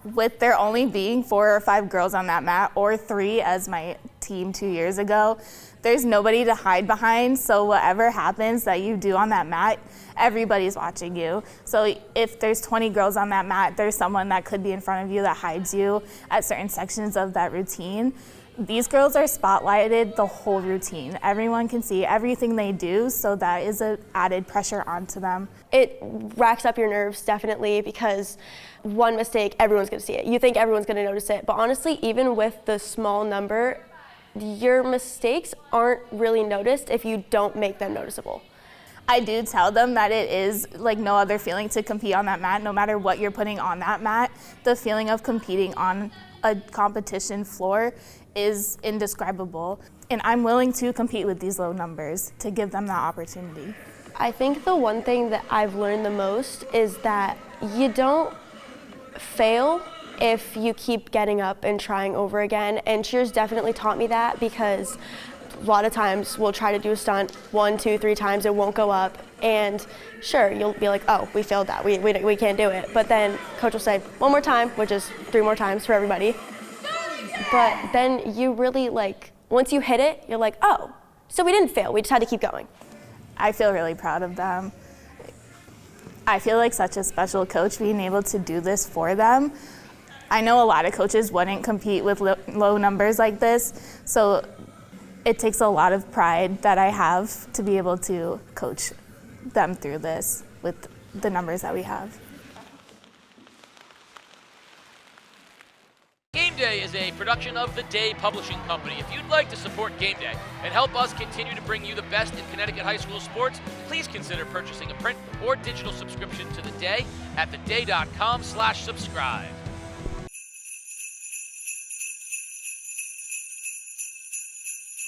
With there only being 4 or 5 girls on that mat, or 3 as my team 2 years ago, there's nobody to hide behind, so whatever happens that you do on that mat, everybody's watching you. So if there's 20 girls on that mat, there's someone that could be in front of you that hides you at certain sections of that routine. These girls are spotlighted the whole routine. Everyone can see everything they do, so that is an added pressure onto them. It racks up your nerves, definitely, because one mistake, everyone's going to see it. You think everyone's going to notice it, but honestly, even with the small number, your mistakes aren't really noticed if you don't make them noticeable. I do tell them that it is like no other feeling to compete on that mat, no matter what you're putting on that mat. The feeling of competing on a competition floor is indescribable, and I'm willing to compete with these low numbers to give them that opportunity. I think the one thing that I've learned the most is that you don't fail if you keep getting up and trying over again, and cheers definitely taught me that, because a lot of times we'll try to do a stunt 1, 2, 3 times, it won't go up, and sure, you'll be like, oh, we failed that, we can't do it, but then coach will say 1 more time, which is 3 more times for everybody. But then you really, like, once you hit it, you're like, oh, so we didn't fail, we just had to keep going. I feel really proud of them. I feel like such a special coach being able to do this for them. I know a lot of coaches wouldn't compete with low numbers like this, so it takes a lot of pride that I have to be able to coach them through this with the numbers that we have. Game Day is a production of The Day Publishing Company. If you'd like to support Game Day and help us continue to bring you the best in Connecticut high school sports, please consider purchasing a print or digital subscription to The Day at theday.com/subscribe.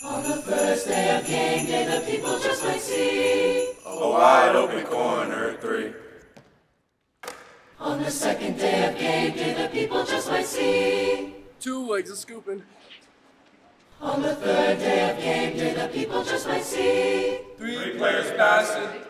On the first day of game day, the people just might see a wide open corner 3. On the second day of game day, the people just might see 2 legs of scooping. On the third day of game day, the people just might see 3 players passing.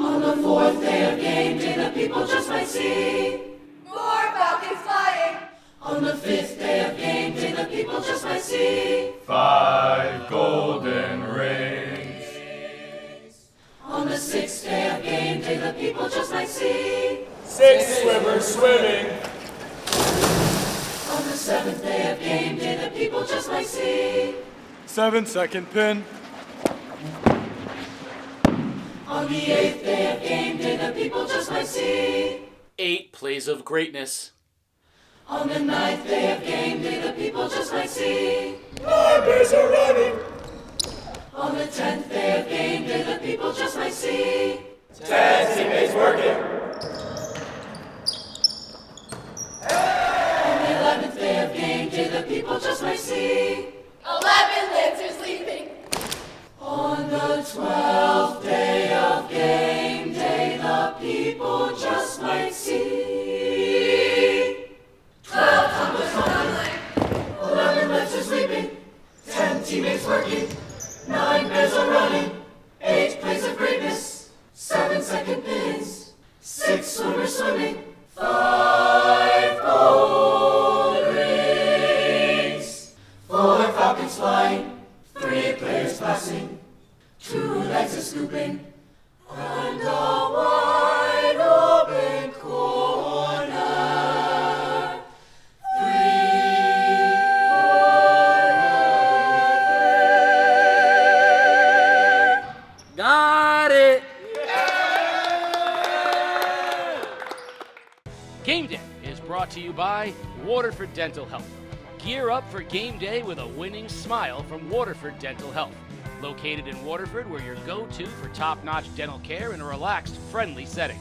On the fourth day of game day, the people just might see more falcons flying. On the fifth day of game day, the people just might see 5 golden rings. On the sixth day of game day, the people just might see 6 swimmers swimming. On the seventh day of game day, the people just might see 7-second pin. On the eighth day of game day, the people just might see 8 plays of greatness. On the ninth day of game day, the people just might see 9 bears are running. On the 10th day of game day, the people just might see 10 teammates working. On the 11th day of game day, the people just might see 11 lancers leaping. On the 12th day of game day, the people just might see 12 tumblers falling, 11 lancers leaping, 10 teammates working, 9 bears are running, 8 plays of greatness, 7-second pins, 6 swimmers swimming, 5 gold rings, 4 falcons flying, 3 players passing, 2 legs of scooping, and a wide open corner. 3 Got it! Game Day is brought to you by Waterford Dental Health. Gear up for game day with a winning smile from Waterford Dental Health. Located in Waterford, we're your go-to for top-notch dental care in a relaxed, friendly setting.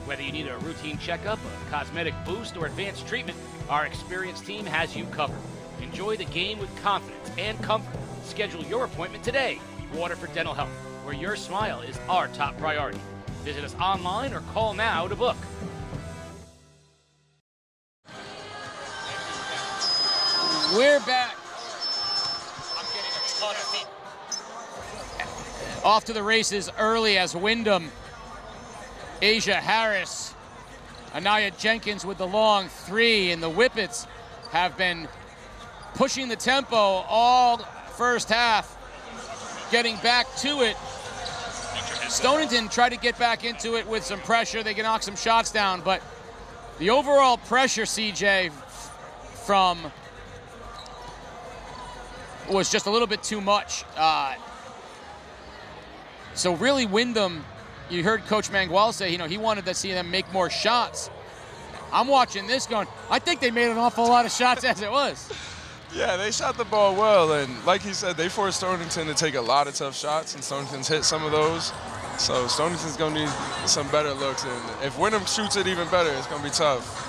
Whether you need a routine checkup, a cosmetic boost, or advanced treatment, our experienced team has you covered. Enjoy the game with confidence and comfort. Schedule your appointment today. Waterford Dental Health, where your smile is our top priority. Visit us online or call now to book. We're back. Off to the races early as Windham, Asia Harris, Anaya Jenkins with the long 3, and the Whippets have been pushing the tempo all first half, getting back to it. Stonington tried to get back into it with some pressure. They can knock some shots down, but the overall pressure, CJ, from was just a little bit too much. So really Windham, you heard Coach Mangual say, he wanted to see them make more shots. I'm watching this going, I think they made an awful lot of shots as it was. Yeah, they shot the ball well, and like he said, they forced Stonington to take a lot of tough shots, and Stonington's hit some of those. So Stonington's going to need some better looks, and if Windham shoots it even better, it's going to be tough.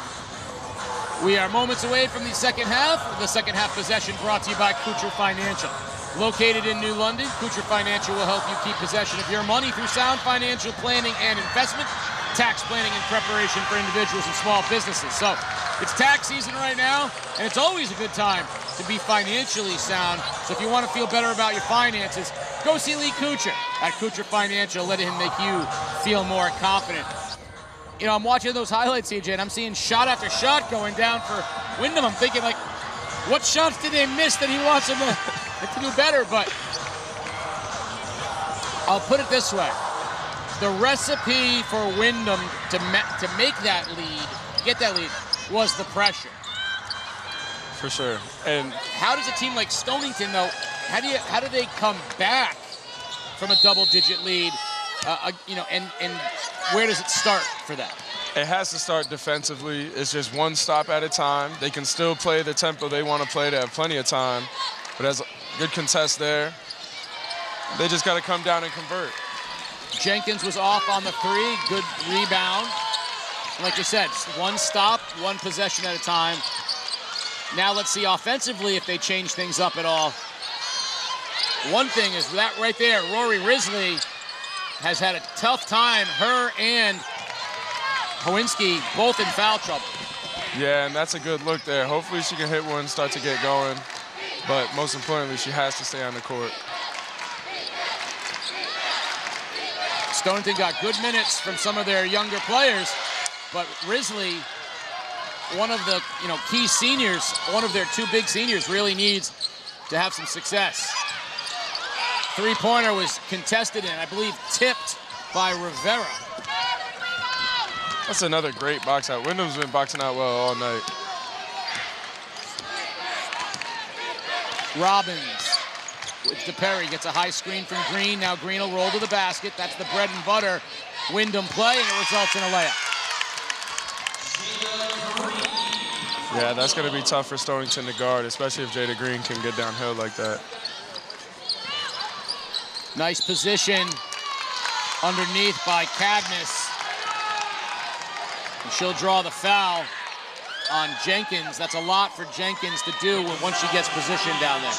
We are moments away from the second half. The second half possession brought to you by Kuchar Financial. Located in New London, Kuchar Financial will help you keep possession of your money through sound financial planning and investment, tax planning and preparation for individuals and small businesses. So it's tax season right now, and it's always a good time to be financially sound. So if you want to feel better about your finances, go see Lee Kuchar at Kuchar Financial. Let him make you feel more confident. I'm watching those highlights, CJ, and I'm seeing shot after shot going down for Windham. I'm thinking, like, what shots did they miss that he wants them to do better? But I'll put it this way. The recipe for Windham to make that lead, get that lead, was the pressure. For sure. And how does a team like Stonington, though, how do they come back from a double-digit lead, and where does it start for them? It has to start defensively. It's just one stop at a time. They can still play the tempo they want to play. They have plenty of time. But as a good contest there, they just got to come down and convert. Jenkins was off on the three. Good rebound. Like you said, one stop, one possession at a time. Now let's see offensively if they change things up at all. One thing is that right there, Rory Risley has had a tough time. Her and Howinski both in foul trouble. Yeah, and that's a good look there. Hopefully she can hit one, start to get going. But most importantly, she has to stay on the court. Stonington got good minutes from some of their younger players, but Risley, one of the key seniors, one of their two big seniors, really needs to have some success. Three-pointer was contested and I believe tipped by Rivera. That's another great box out. Windham's been boxing out well all night. Robbins with DePerry gets a high screen from Green. Now Green will roll to the basket. That's the bread and butter Windham play, and it results in a layup. Yeah, that's going to be tough for Stonington to guard, especially if Jada Green can get downhill like that. Nice position underneath by Cadmus. And she'll draw the foul on Jenkins. That's a lot for Jenkins to do once she gets positioned down there.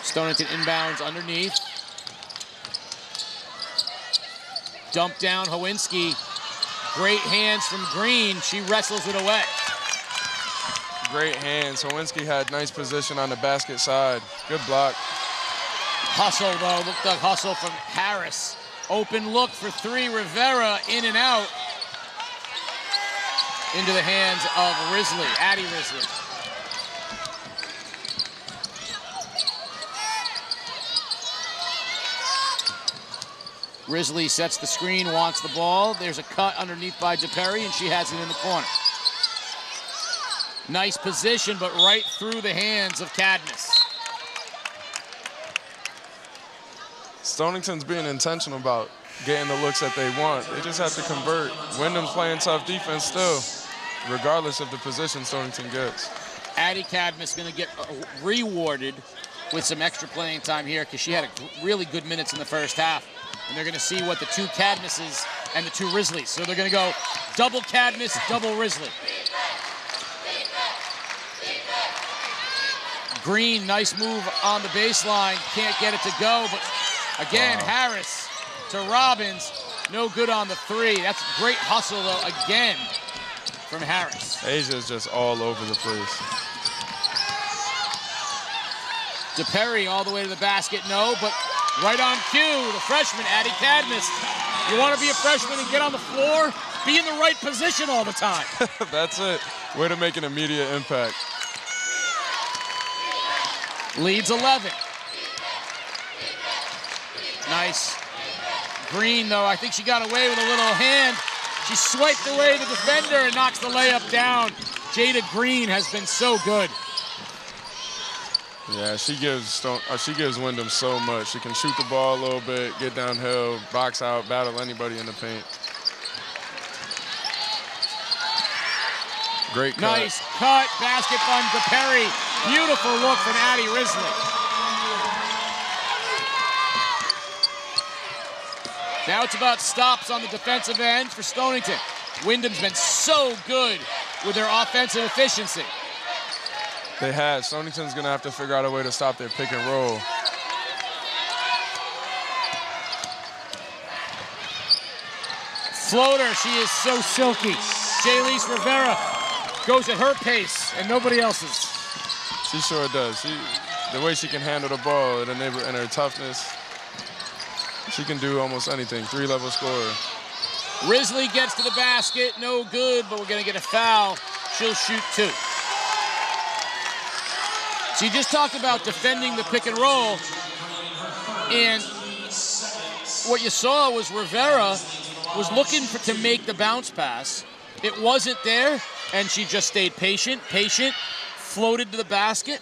Stonington inbounds underneath. Dump down Howinski. Great hands from Green. She wrestles it away. Great hands. Howinski had nice position on the basket side. Good block. Hustle, though. Looked like hustle from Harris. Open look for three. Rivera in and out. Into the hands of Risley, Addie Risley. Risley sets the screen, wants the ball. There's a cut underneath by DePerry, and she has it in the corner. Nice position, but right through the hands of Cadmus. Stonington's being intentional about getting the looks that they want. They just have to convert. Windham's playing tough defense still, regardless of the position Stonington gets. Addie Cadmus going to get rewarded with some extra playing time here because she had really good minutes in the first half. And they're going to see what the two Cadmuses and the two Risleys. So they're going to go double Cadmus, double Risley. Green, nice move on the baseline. Can't get it to go, but again, wow. Harris to Robbins. No good on the three. That's great hustle, though, again from Harris. Asia's just all over the place. DePerry all the way to the basket, no, but right on cue, the freshman, Addie Cadmus. You want to be a freshman and get on the floor? Be in the right position all the time. That's it. Way to make an immediate impact. Leads 11. Nice. Green, though, I think she got away with a little hand. She swiped away the defender and knocks the layup down. Jada Green has been so good. Yeah, she gives Windham so much. She can shoot the ball a little bit, get downhill, box out, battle anybody in the paint. Great cut. Nice cut, basket fund to Perry. Beautiful look from Addie Risley. Now it's about stops on the defensive end for Stonington. Windham's been so good with their offensive efficiency. They have. Stonington's going to have to figure out a way to stop their pick and roll. Floater, she is so silky. Jaylise Rivera goes at her pace and nobody else's. She sure does. The way she can handle the ball and her toughness, she can do almost anything. 3-level scorer. Risley gets to the basket, no good, but we're gonna get a foul. She'll shoot 2. So you just talked about defending the pick and roll, and what you saw was Rivera was looking to make the bounce pass. It wasn't there, and she just stayed patient, floated to the basket.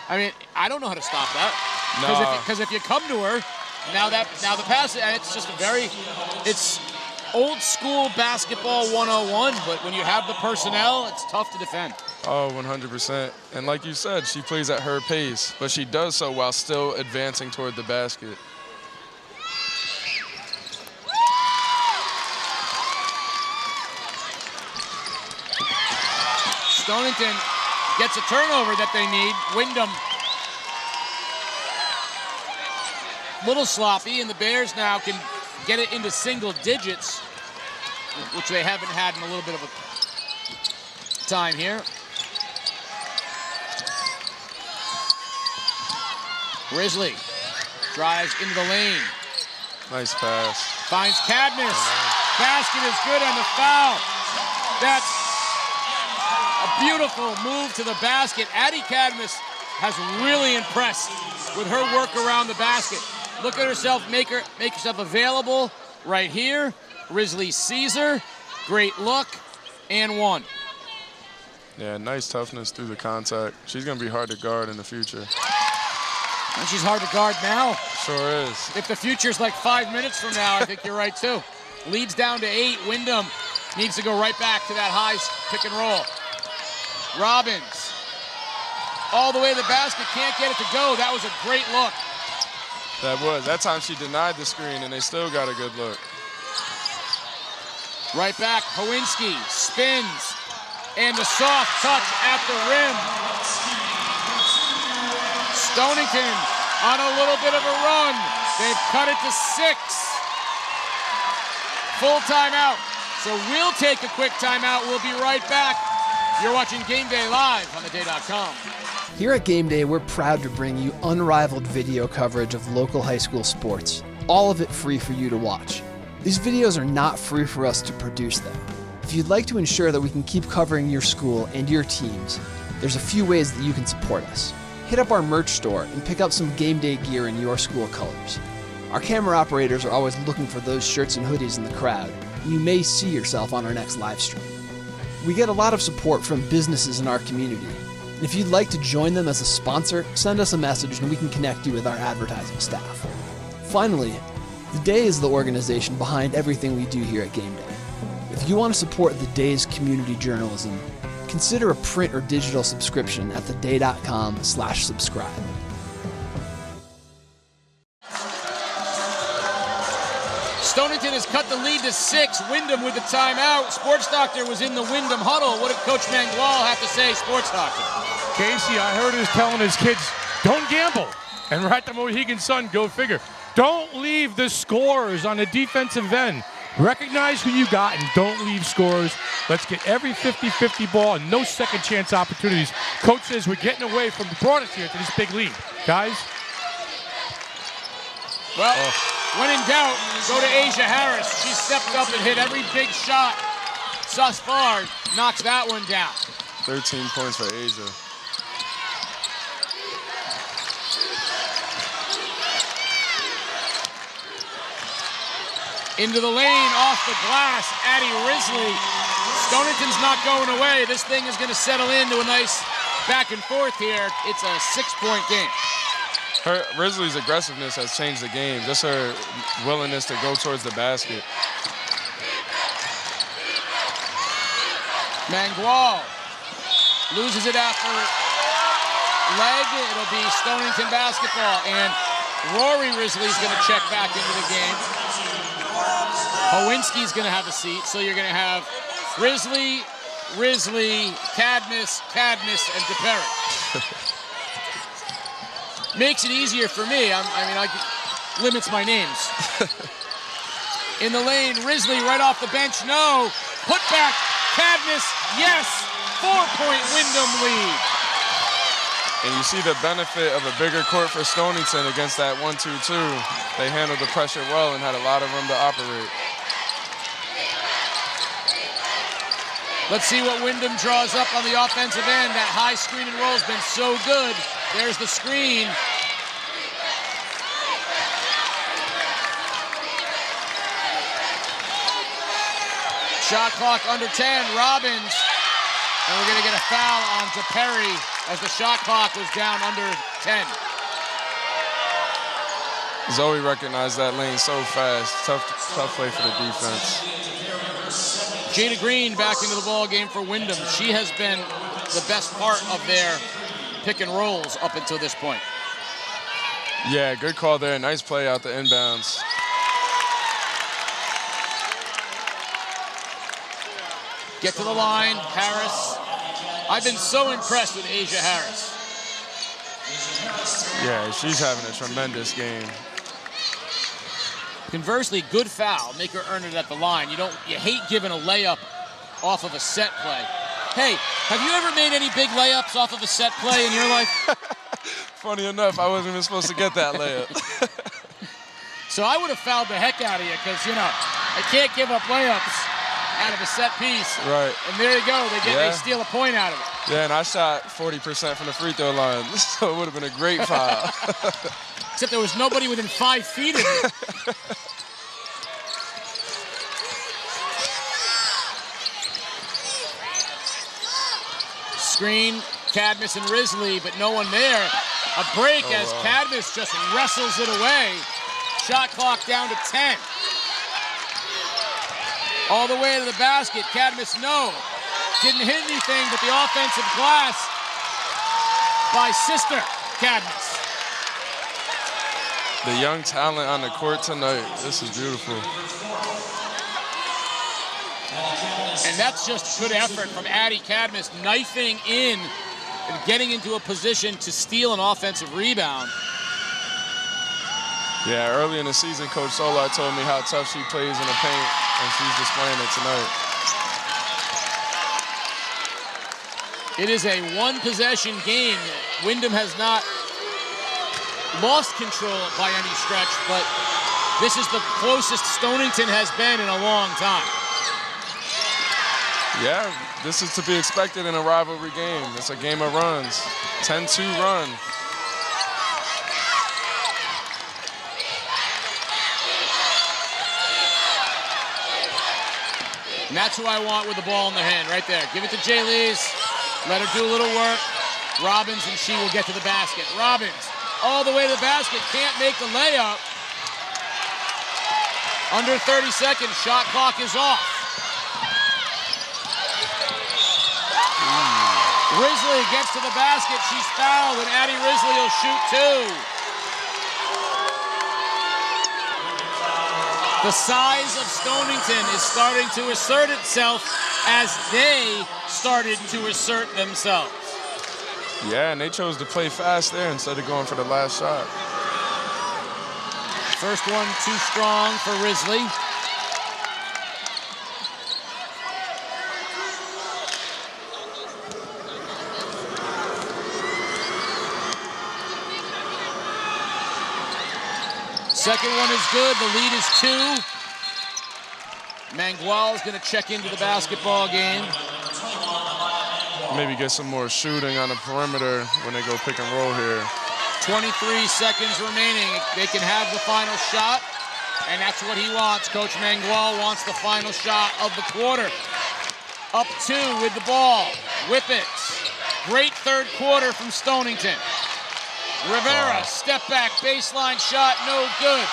I mean, I don't know how to stop that. Because if you come to her, now the pass, and it's just it's old school basketball 101, but when you have the personnel, it's tough to defend. Oh, 100%. And like you said, she plays at her pace, but she does so while still advancing toward the basket. Stonington gets a turnover that they need. Windham, little sloppy, and the Bears now can get it into single digits, which they haven't had in a little bit of a time here. Risley drives into the lane. Nice pass. Finds Cadmus. Basket is good on the foul. That's a beautiful move to the basket. Addie Cadmus has really impressed with her work around the basket. Look at herself, make herself available right here. Risley sees her. Great look, and 1. Yeah, nice toughness through the contact. She's going to be hard to guard in the future. And she's hard to guard now. Sure is. If the future's like 5 minutes from now, I think you're right too. Leads down to 8. Windham needs to go right back to that high pick and roll. Robbins, all the way to the basket, can't get it to go. That was a great look. That time she denied the screen and they still got a good look. Right back, Howinski spins, and the soft touch at the rim. Stonington on a little bit of a run. They've cut it to 6. Full timeout. So we'll take a quick timeout. We'll be right back. You're watching Game Day live on theday.com. Here at Game Day, we're proud to bring you unrivaled video coverage of local high school sports. All of it free for you to watch. These videos are not free for us to produce though. If you'd like to ensure that we can keep covering your school and your teams, there's a few ways that you can support us. Hit up our merch store and pick up some Game Day gear in your school colors. Our camera operators are always looking for those shirts and hoodies in the crowd, and you may see yourself on our next live stream. We get a lot of support from businesses in our community, and if you'd like to join them as a sponsor, send us a message and we can connect you with our advertising staff. Finally, The Day is the organization behind everything we do here at Game Day. If you want to support The Day's community journalism, consider a print or digital subscription at theday.com/subscribe. Stonington has cut the lead to 6. Windham with the timeout. Sports Doctor was in the Windham huddle. What did Coach Mangual have to say, Sports Doctor? Casey, I heard him telling his kids, don't gamble. And right to Mohegan Sun, go figure. Don't leave the scorers on the defensive end. Recognize who you got and don't leave scorers. Let's get every 50-50 ball and no second chance opportunities. Coach says we're getting away from the brought us here to this big lead. Guys? Well, when in doubt, go to Asia Harris. She stepped up and hit every big shot thus far, knocks that one down. 13 points for Asia. Into the lane, off the glass, Addie Risley. Stonington's not going away. This thing is going to settle into a nice back and forth here. It's a 6-point game. Risley's aggressiveness has changed the game. Just her willingness to go towards the basket. Mangual loses it after leg. It'll be Stonington basketball. And Rory Risley's going to check back into the game. Howinski's going to have a seat, so you're going to have Risley, Cadmus, and DePerry. Makes it easier for me. I limits my names. In the lane, Risley right off the bench, no. Put back, Cadmus, yes. 4-point Windham lead. And you see the benefit of a bigger court for Stonington against that 1-2-2. They handled the pressure well and had a lot of room to operate. Let's see what Windham draws up on the offensive end. That high screen and roll has been so good. There's the screen. Shot clock under 10, Robbins. And we're gonna get a foul on DePerry as the shot clock was down under 10. Zoe recognized that lane so fast. Tough play for the defense. Jada Green back into the ball game for Windham. She has been the best part of their pick and rolls up until this point. Yeah, good call there. Nice play out the inbounds. Get to the line, Harris. I've been so impressed with Asia Harris. Yeah, she's having a tremendous game. Conversely, good foul. Make her earn it at the line. You hate giving a layup off of a set play. Hey, have you ever made any big layups off of a set play in your life? Funny enough, I wasn't even supposed to get that layup. So I would have fouled the heck out of you because, I can't give up layups out of a set piece. Right. And there you go. They steal a point out of it. Yeah, and I shot 40% from the free throw line, so it would have been a great foul. Except there was nobody within 5 feet of you. Screen, Cadmus and Risley, but no one there. A break as Cadmus just wrestles it away. Shot clock down to 10. All the way to the basket. Cadmus, no. Didn't hit anything, but the offensive glass by sister Cadmus. The young talent on the court tonight. This is beautiful. And that's just good effort from Addie Cadmus, knifing in and getting into a position to steal an offensive rebound. Yeah, early in the season, Coach Solar told me how tough she plays in the paint, and she's displaying it tonight. It is a one-possession game. Windham has not lost control by any stretch, but this is the closest Stonington has been in a long time. Yeah, this is to be expected in a rivalry game. It's a game of runs. 10-2 run. And that's who I want with the ball in their hand, right there. Give it to Jaylees. Let her do a little work. Robbins, and she will get to the basket. Robbins, all the way to the basket, can't make the layup. Under 30 seconds, shot clock is off. Risley gets to the basket. She's fouled, and Addie Risley will shoot two. The size of Stonington is starting to assert itself as they started to assert themselves. Yeah, and they chose to play fast there instead of going for the last shot. First one too strong for Risley. Second one is good. The lead is 2. Mangual is going to check into the basketball game. maybe get some more shooting on the perimeter when they go pick and roll here. 23 seconds remaining. They can have the final shot, and that's what he wants. Coach Mangual wants the final shot of the quarter. Up 2 with the ball. Whippets. Great third quarter from Stonington. Rivera, step back, baseline shot, no good.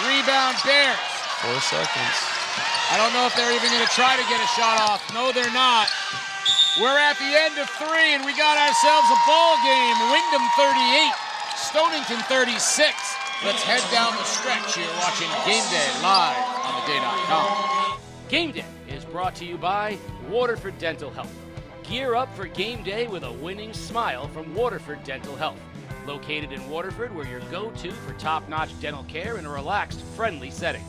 Rebound Bears. 4 seconds. I don't know if they're even going to try to get a shot off. No, they're not. We're at the end of 3, and we got ourselves a ball game. Windham 38, Stonington 36. Let's head down the stretch here watching Game Day live on theday.com. Game Day is brought to you by Waterford Dental Health. Gear up for game day with a winning smile from Waterford Dental Health. Located in Waterford, we're your go-to for top-notch dental care in a relaxed, friendly setting.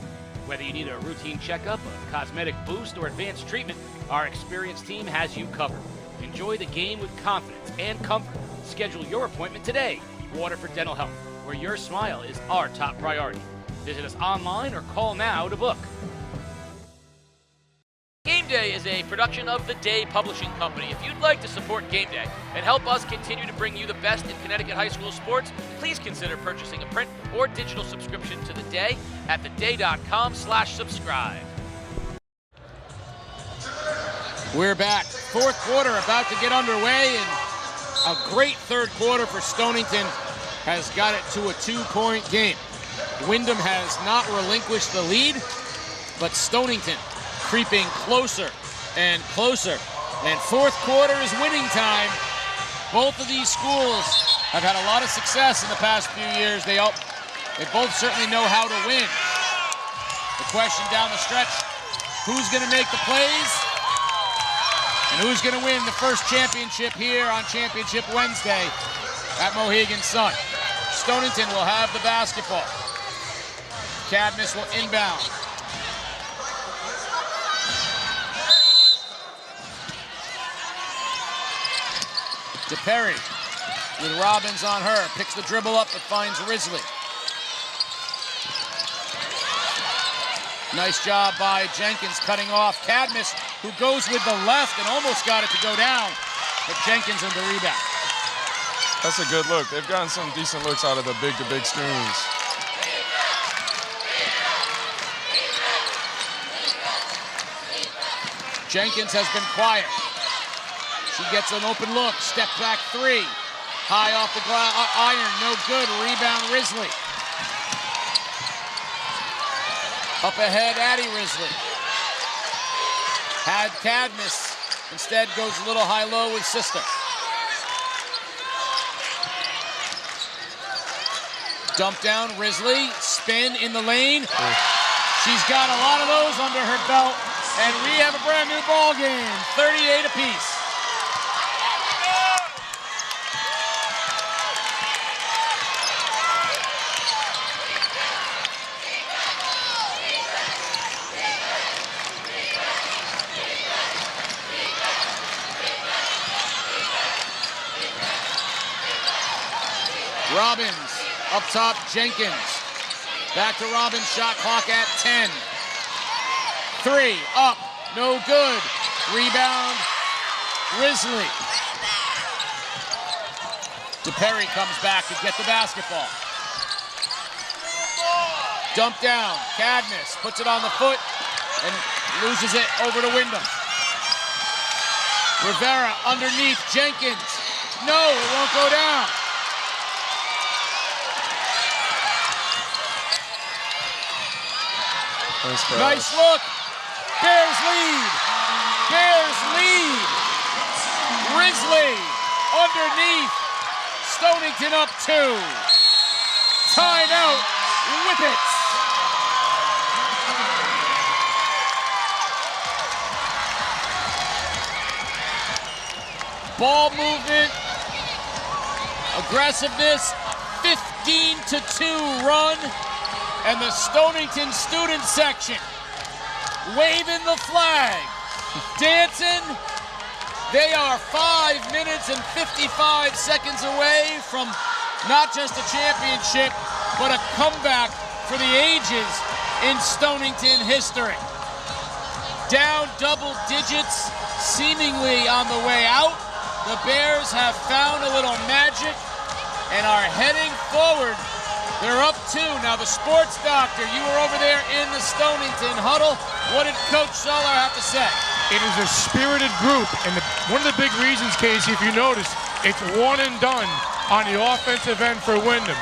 Whether you need a routine checkup, a cosmetic boost, or advanced treatment, our experienced team has you covered. Enjoy the game with confidence and comfort. Schedule your appointment today. Waterford Dental Health, where your smile is our top priority. Visit us online or call now to book. Game Day is a production of The Day Publishing Company. If you'd like to support Game Day and help us continue to bring you the best in Connecticut high school sports, please consider purchasing a print or digital subscription to The Day at theday.com/subscribe. We're back. Fourth quarter about to get underway, and a great third quarter for Stonington has got it to a 2-point game. Windham has not relinquished the lead, but Stonington creeping closer and closer. And fourth quarter is winning time. Both of these schools have had a lot of success in the past few years. They both certainly know how to win. The question down the stretch, who's going to make the plays? And who's going to win the first championship here on Championship Wednesday at Mohegan Sun? Stonington will have the basketball. Cadmus will inbound. DePerry with Robbins on her. Picks the dribble up but finds Risley. Nice job by Jenkins cutting off Cadmus, who goes with the left and almost got it to go down. But Jenkins on the rebound. That's a good look. They've gotten some decent looks out of the big-to-big screens. Jenkins has been quiet. She gets an open look. Step back 3. High off the iron. No good. Rebound Risley. Up ahead, Addie Risley. Had Cadmus. Instead goes a little high-low with Sister. Dump down, Risley. Spin in the lane. She's got a lot of those under her belt. And we have a brand new ball game. 38 apiece. Robbins, up top, Jenkins. Back to Robbins, shot clock at 10. 3, up, no good. Rebound, Risley. DePerry comes back to get the basketball. Dump down, Cadmus puts it on the foot and loses it over to Windham. Rivera underneath, Jenkins. No, it won't go down. Nice look. Bears lead. Bears lead. Risley underneath. Stonington up 2. Timeout. Whippets. Ball movement. Aggressiveness. 15-2 run. And the Stonington student section waving the flag, dancing. They are 5 minutes and 55 seconds away from not just a championship, but a comeback for the ages in Stonington history. Down double digits, seemingly on the way out, The Bears have found a little magic and are heading forward. They're up 2. Now the sports doctor, you were over there in the Stonington huddle. What did Coach Zoller have to say? It is a spirited group, and one of the big reasons, Casey, if you notice, it's one and done on the offensive end for Windham.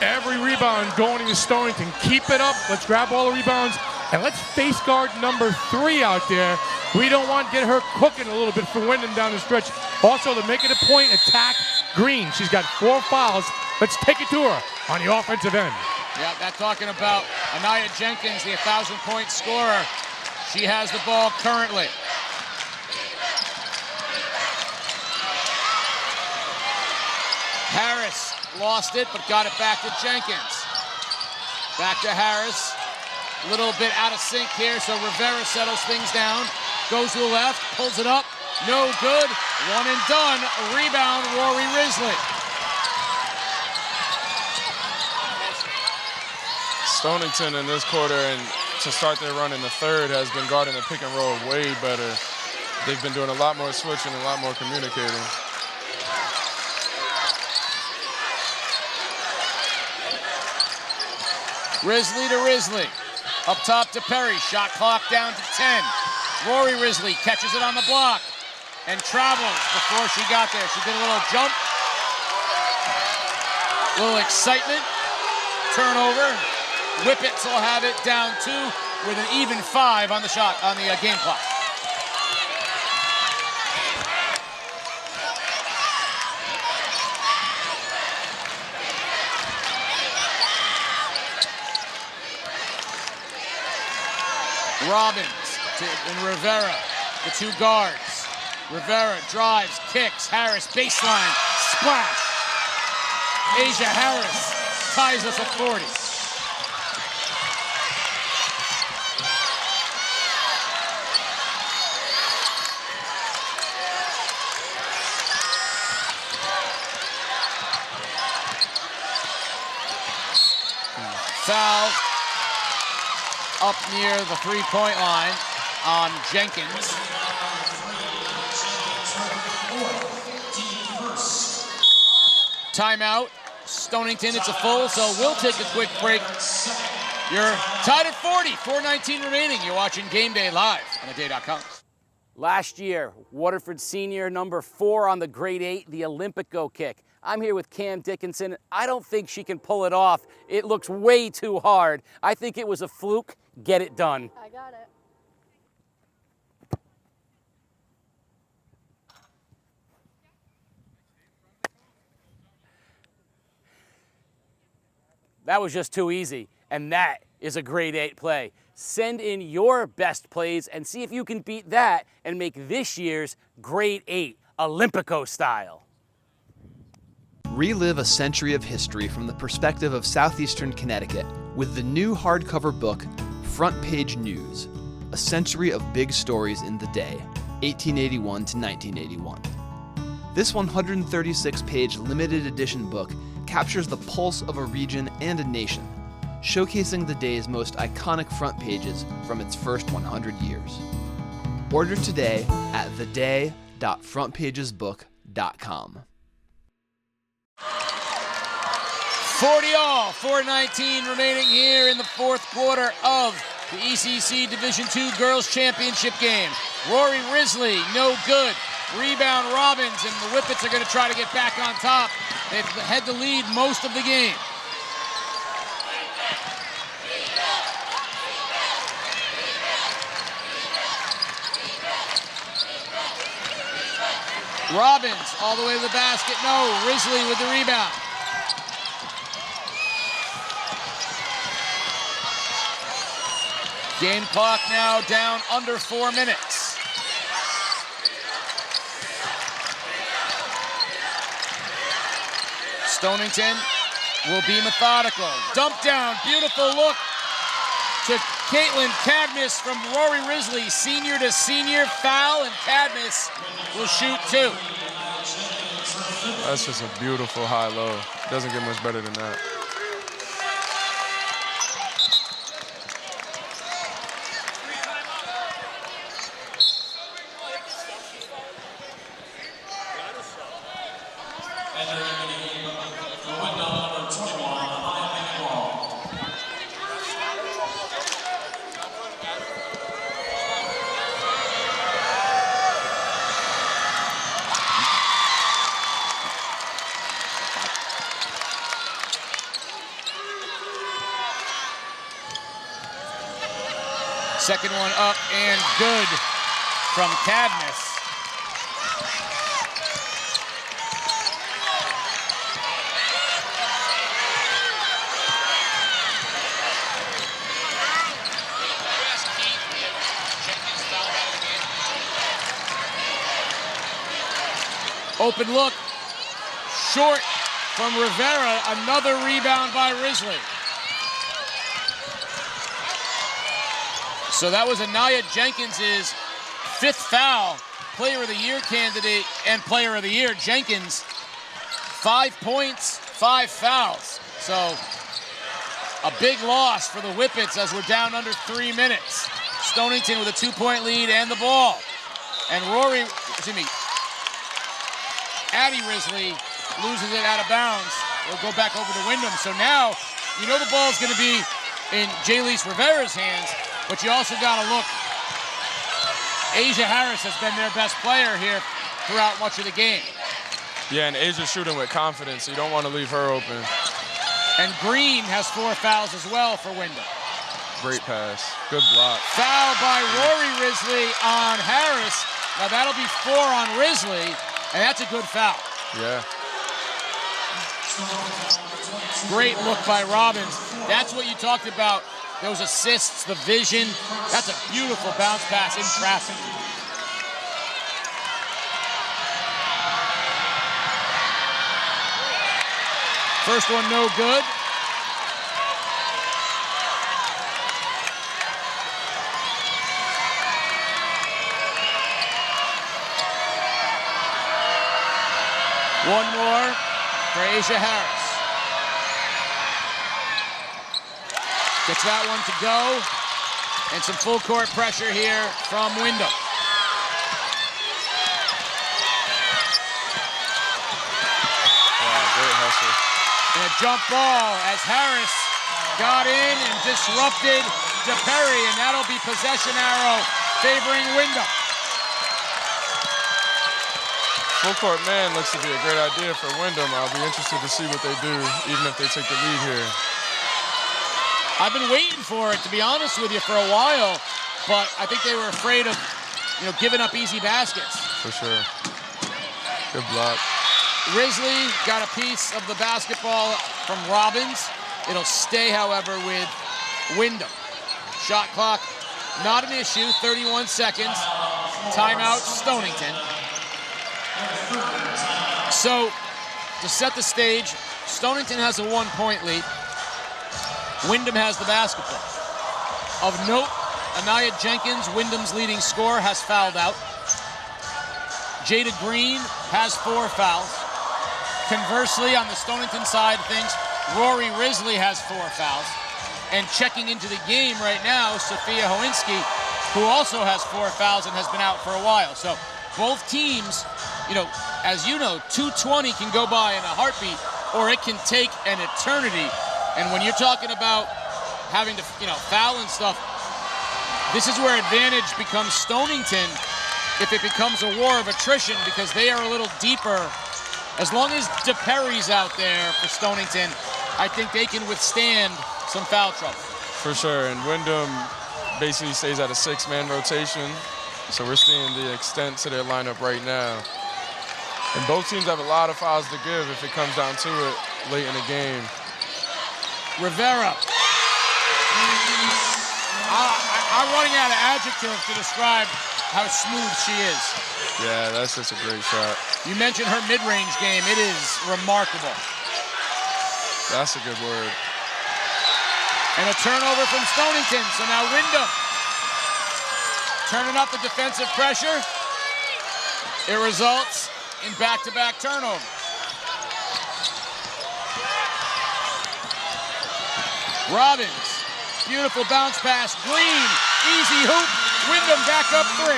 Every rebound going to Stonington. Keep it up. Let's grab all the rebounds, and let's face guard number 3 out there. We don't want to get her cooking a little bit for Windham down the stretch. Also, to make it a point, attack Green. She's got 4 fouls. Let's take it to her on the offensive end. Yeah, that's talking about Anaya Jenkins, the 1,000-point scorer. She has the ball currently. Harris lost it, but got it back to Jenkins. Back to Harris. A little bit out of sync here, so Rivera settles things down. Goes to the left, pulls it up. No good. One and done. Rebound, Rory Risley. Stonington in this quarter and to start their run in the third has been guarding the pick and roll way better. They've been doing a lot more switching, a lot more communicating. Risley to Risley. Up top to Perry. Shot clock down to 10. Rory Risley catches it on the block and travels before she got there. She did a little jump. A little excitement. Turnover. Whippets will have it down 2 with an even 5 on the shot, on the game clock. Robbins and Rivera, the 2 guards. Rivera drives, kicks, Harris baseline, splash. Asia Harris ties us at 40. Foul up near the 3-point line on Jenkins. Timeout. Stonington, it's a full, so we'll take a quick break. You're tied at 40, 4:19 remaining. You're watching Game Day live on theday.com. Last year, Waterford senior number 4 on the grade 8, the Olympico kick. I'm here with Cam Dickinson. I don't think she can pull it off. It looks way too hard. I think it was a fluke. Get it done. I got it. That was just too easy, and that is a grade 8 play. Send in your best plays and see if you can beat that and make this year's grade 8 Olympico style. Relive a century of history from the perspective of southeastern Connecticut with the new hardcover book, Front Page News, A Century of Big Stories in the Day, 1881 to 1981. This 136-page limited edition book captures the pulse of a region and a nation, showcasing the day's most iconic front pages from its first 100 years. Order today at theday.frontpagesbook.com. 40 all, 4:19 remaining here in the 4th quarter of the ECC Division II Girls Championship game. Rory Risley, no good. Rebound Robbins, and the Whippets are going to try to get back on top. They've had the lead most of the game. Robbins all the way to the basket. No, Risley with the rebound. Game clock now down under 4 minutes. Stonington will be methodical. Dump down, beautiful look to Caitlin Cadmus from Rory Risley, senior to senior, foul, and Cadmus will shoot 2. That's just a beautiful high-low. Doesn't get much better than that. Second one up and good from Cadmus. Open look, short from Rivera, another rebound by Risley. So that was Anaya Jenkins' 5th foul, Player of the Year candidate and Player of the Year. Jenkins, 5 points, 5 fouls. So a big loss for the Whippets as we're down under 3 minutes. Stonington with a 2-point lead and the ball. And Addie Risley loses it out of bounds. It'll go back over to Windham. So now, you know the ball's gonna be in Jaylise Rivera's hands, but you also gotta look. Asia Harris has been their best player here throughout much of the game. Yeah, and Asia's shooting with confidence, so you don't want to leave her open. And Green has 4 fouls as well for Windham. Great pass, good block. Foul by Rory Risley on Harris. Now that'll be 4 on Risley, and that's a good foul. Yeah. Great look by Robbins. That's what you talked about, those assists, the vision. That's a beautiful bounce pass in traffic. First one no good. One more for Asia Harris. Gets that one to go. And some full court pressure here from Windham. Wow, great hustle. And a jump ball as Harris got in and disrupted DePerry, and that'll be possession arrow favoring Windham. Full court man looks to be a great idea for Windham. I'll be interested to see what they do, even if they take the lead here. I've been waiting for it, to be honest with you, for a while, but I think they were afraid of, giving up easy baskets. For sure. Good block. Risley got a piece of the basketball from Robbins. It'll stay, however, with Windham. Shot clock, not an issue, 31 seconds. Timeout, Stonington. So, to set the stage, Stonington has a 1-point lead. Windham has the basketball. Of note, Anaya Jenkins, Windham's leading scorer, has fouled out. Jada Green has 4 fouls. Conversely, on the Stonington side of things, Rory Risley has 4 fouls. And checking into the game right now, Sophia Hoinski, who also has 4 fouls and has been out for a while. So both teams, as you know, 2:20 can go by in a heartbeat, or it can take an eternity. And when you're talking about having to, foul and stuff, this is where advantage becomes Stonington if it becomes a war of attrition, because they are a little deeper. As long as DePerry's out there for Stonington, I think they can withstand some foul trouble. For sure, and Windham basically stays at a 6-man rotation, so we're seeing the extent to their lineup right now. And both teams have a lot of fouls to give if it comes down to it late in the game. Rivera. I'm running out of adjectives to describe how smooth she is. Yeah, that's just a great shot. You mentioned her mid-range game. It is remarkable. That's a good word. And a turnover from Stonington. So now Windham turning up the defensive pressure. It results in back-to-back turnovers. Robbins, beautiful bounce pass. Green, easy hoop. Windham back up 3.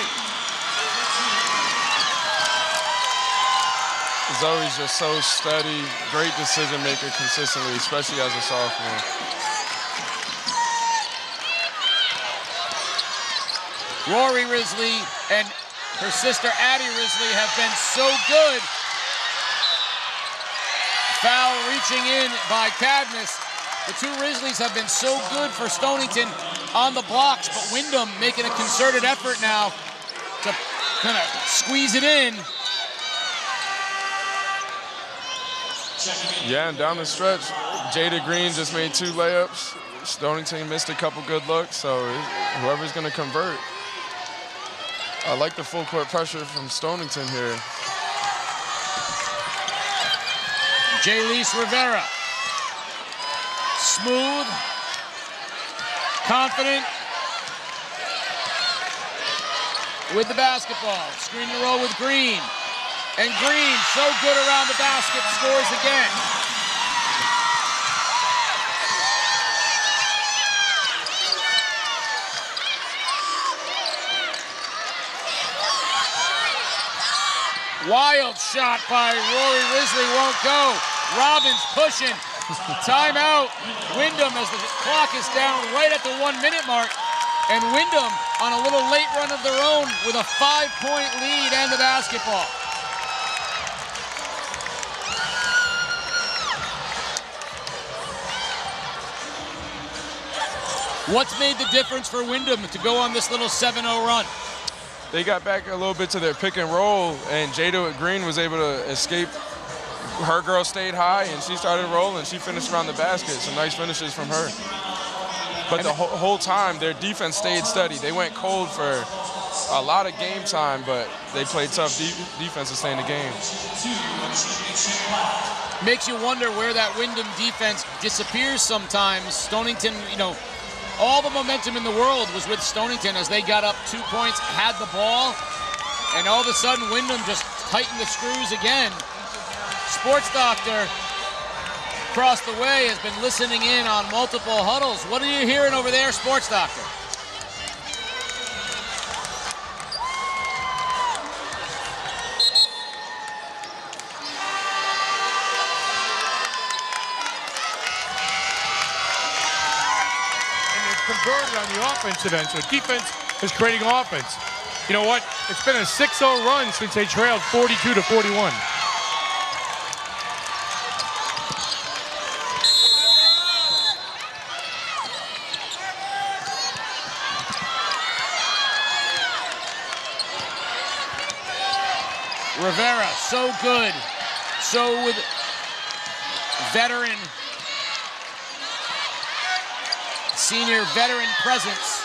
Zoe's just so steady, great decision maker consistently, especially as a sophomore. Rory Risley and her sister Addie Risley have been so good. Foul reaching in by Cadmus. The two Grizzlies have been so good for Stonington on the blocks, but Windham making a concerted effort now to kind of squeeze it in. Yeah, and down the stretch, Jada Green just made 2 layups. Stonington missed a couple good looks, so whoever's going to convert. I like the full court pressure from Stonington here. Jaylise Rivera. Smooth, confident with the basketball. Screen and roll with Green. And Green, so good around the basket, scores again. Wild shot by Rory Risley, won't go. Robbins pushing. Timeout. Windham as the clock is down right at the 1 minute mark. And Windham on a little late run of their own with a 5-point lead and the basketball. What's made the difference for Windham to go on this little 7-0 run? They got back a little bit to their pick and roll, and Jada Green was able to escape. Her girl stayed high, and she started rolling. She finished around the basket. Some nice finishes from her. But the whole time, their defense stayed steady. They went cold for a lot of game time, but they played tough defense to stay in the game. Makes you wonder where that Windham defense disappears sometimes. Stonington, all the momentum in the world was with Stonington as they got up 2 points, had the ball, and all of a sudden Windham just tightened the screws again. Sports Doctor across the way has been listening in on multiple huddles. What are you hearing over there, Sports Doctor? Converted on the offensive end, so defense is creating offense. You know what? It's been a 6-0 run since they trailed 42-41. Rivera, so good. So with veteran, senior veteran presence.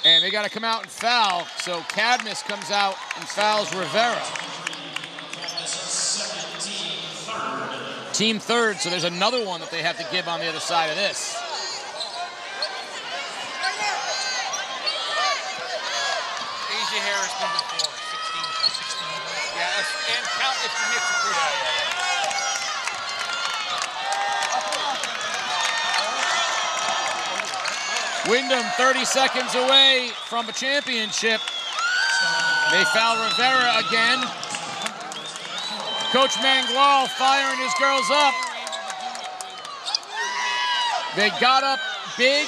And they got to come out and foul. So Cadmus comes out and fouls Rivera. Team third, so there's another one that they have to give on the other side of this. Asia Harris, number 4, 16. Yeah, and count if she hits it through that. Windham 30 seconds away from a championship. They foul Rivera again. Coach Mangual firing his girls up. They got up big,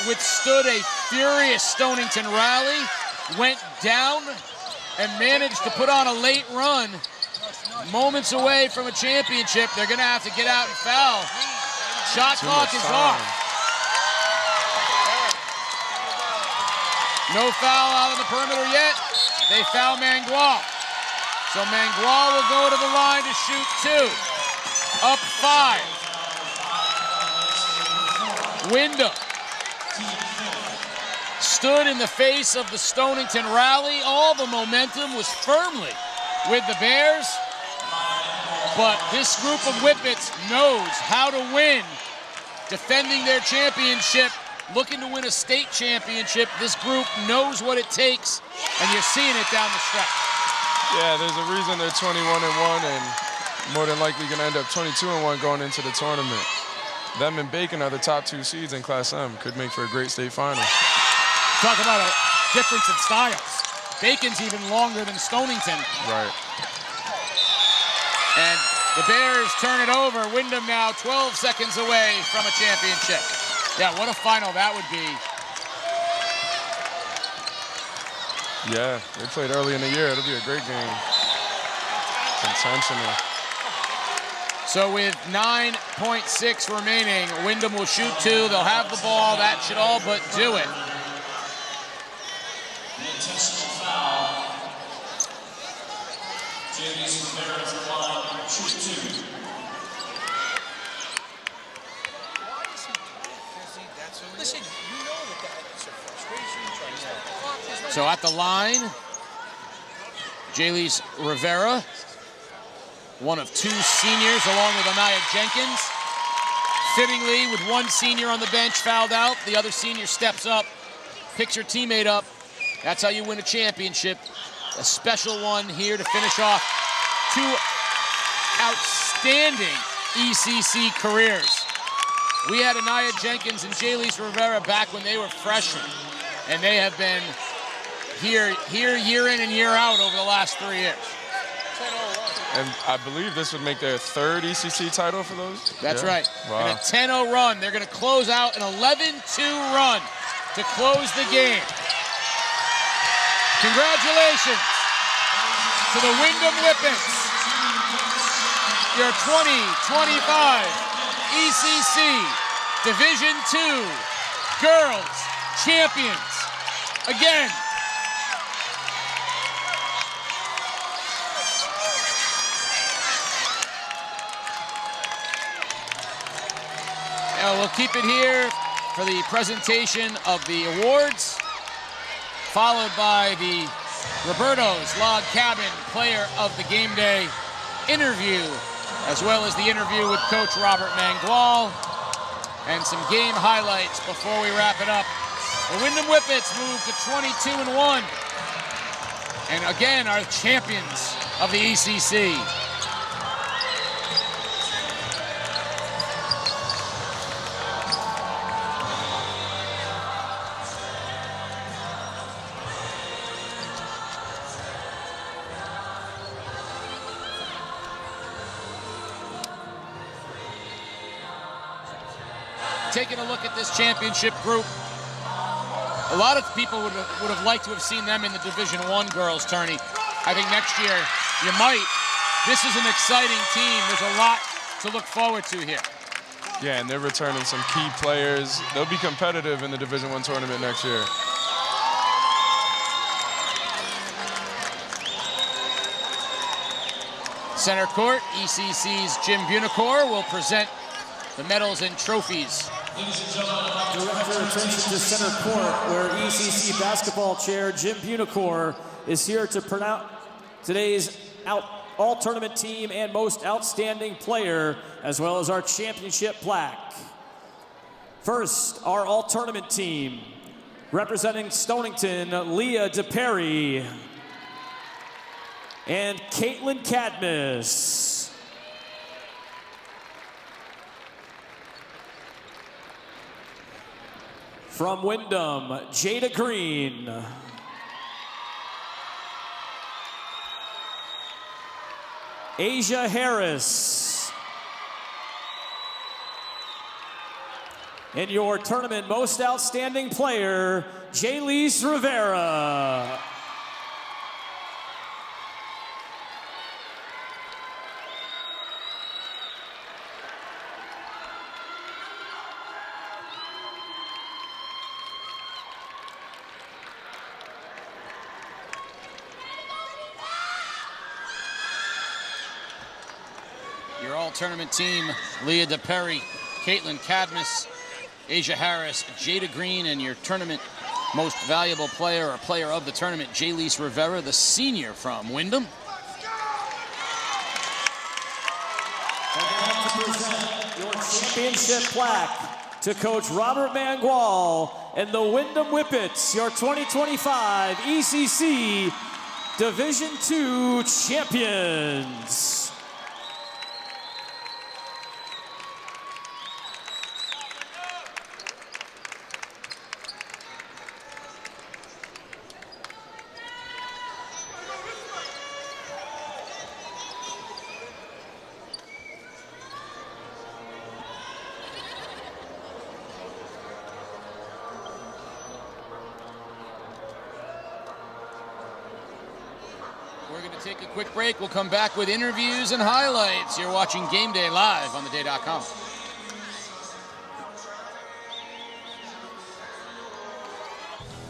withstood a furious Stonington rally, went down, and managed to put on a late run. Moments away from a championship. They're going to have to get out and foul. Shot clock is off. No foul out on the perimeter yet. They foul Mangual. So Mangual will go to the line to shoot 2. Up 5. Windham stood in the face of the Stonington rally. All the momentum was firmly with the Bears. But this group of Whippets knows how to win, defending their championship. Looking to win a state championship. This group knows what it takes, and you're seeing it down the stretch. Yeah, there's a reason they're 21-1 and more than likely going to end up 22-1 going into the tournament. Them and Bacon are the top 2 seeds in Class M. Could make for a great state final. Talk about a difference in styles. Bacon's even longer than Stonington. Right. And the Bears turn it over. Windham now 12 seconds away from a championship. Yeah, what a final that would be. Yeah, they played early in the year. It'll be a great game. It's intentional. So with 9.6 remaining, Windham will shoot 2. They'll have the ball. That should all but do it. Listen, you know that's a frustration. So at the line, Jalise Rivera, one of 2 seniors, along with Anaya Jenkins. Fittingly, with 1 senior on the bench fouled out, the other senior steps up, picks her teammate up. That's how you win a championship. A special one here to finish off 2 outstanding ECC careers. We had Anaya Jenkins and Jalise Rivera back when they were freshmen, and they have been here year in and year out over the last 3 years. And I believe this would make their 3rd ECC title for those? That's right. Wow. And a 10-0 run. They're going to close out an 11-2 run to close the game. Congratulations to the Windham Whippets, your 2025 ECC Division II Girls Champions. Again, we'll keep it here for the presentation of the awards, followed by the Roberto's Log Cabin Player of the Game Day interview, as well as the interview with Coach Robert Mangual, and some game highlights before we wrap it up. The Windham Whippets move to 22-1, and again are champions of the ECC. Taking a look at this championship group, a lot of people would have liked to have seen them in the Division I girls tourney. I think next year you might. This is an exciting team. There's a lot to look forward to here. Yeah, and they're returning some key players. They'll be competitive in the Division I tournament next year. Center court, ECC's Jim Bunicor will present the medals and trophies. Direct your attention to center court, where ECC basketball chair Jim Bunicor is here to pronounce today's all-tournament team and most outstanding player, as well as our championship plaque. First, our all-tournament team, representing Stonington, Leah DePerry and Caitlin Cadmus. From Windham, Jada Green. Asia Harris. And your tournament most outstanding player, Jalise Rivera. Your all-tournament team, Leah DePerry, Caitlin Cadmus, Asia Harris, Jada Green, and your tournament most valuable player or player of the tournament, Jalise Rivera, the senior from Windham. To present your championship plaque to Coach Robert Mangual and the Windham Whippets, your 2025 ECC Division II champions. Take a quick break. We'll come back with interviews and highlights. You're watching Game Day live on theday.com.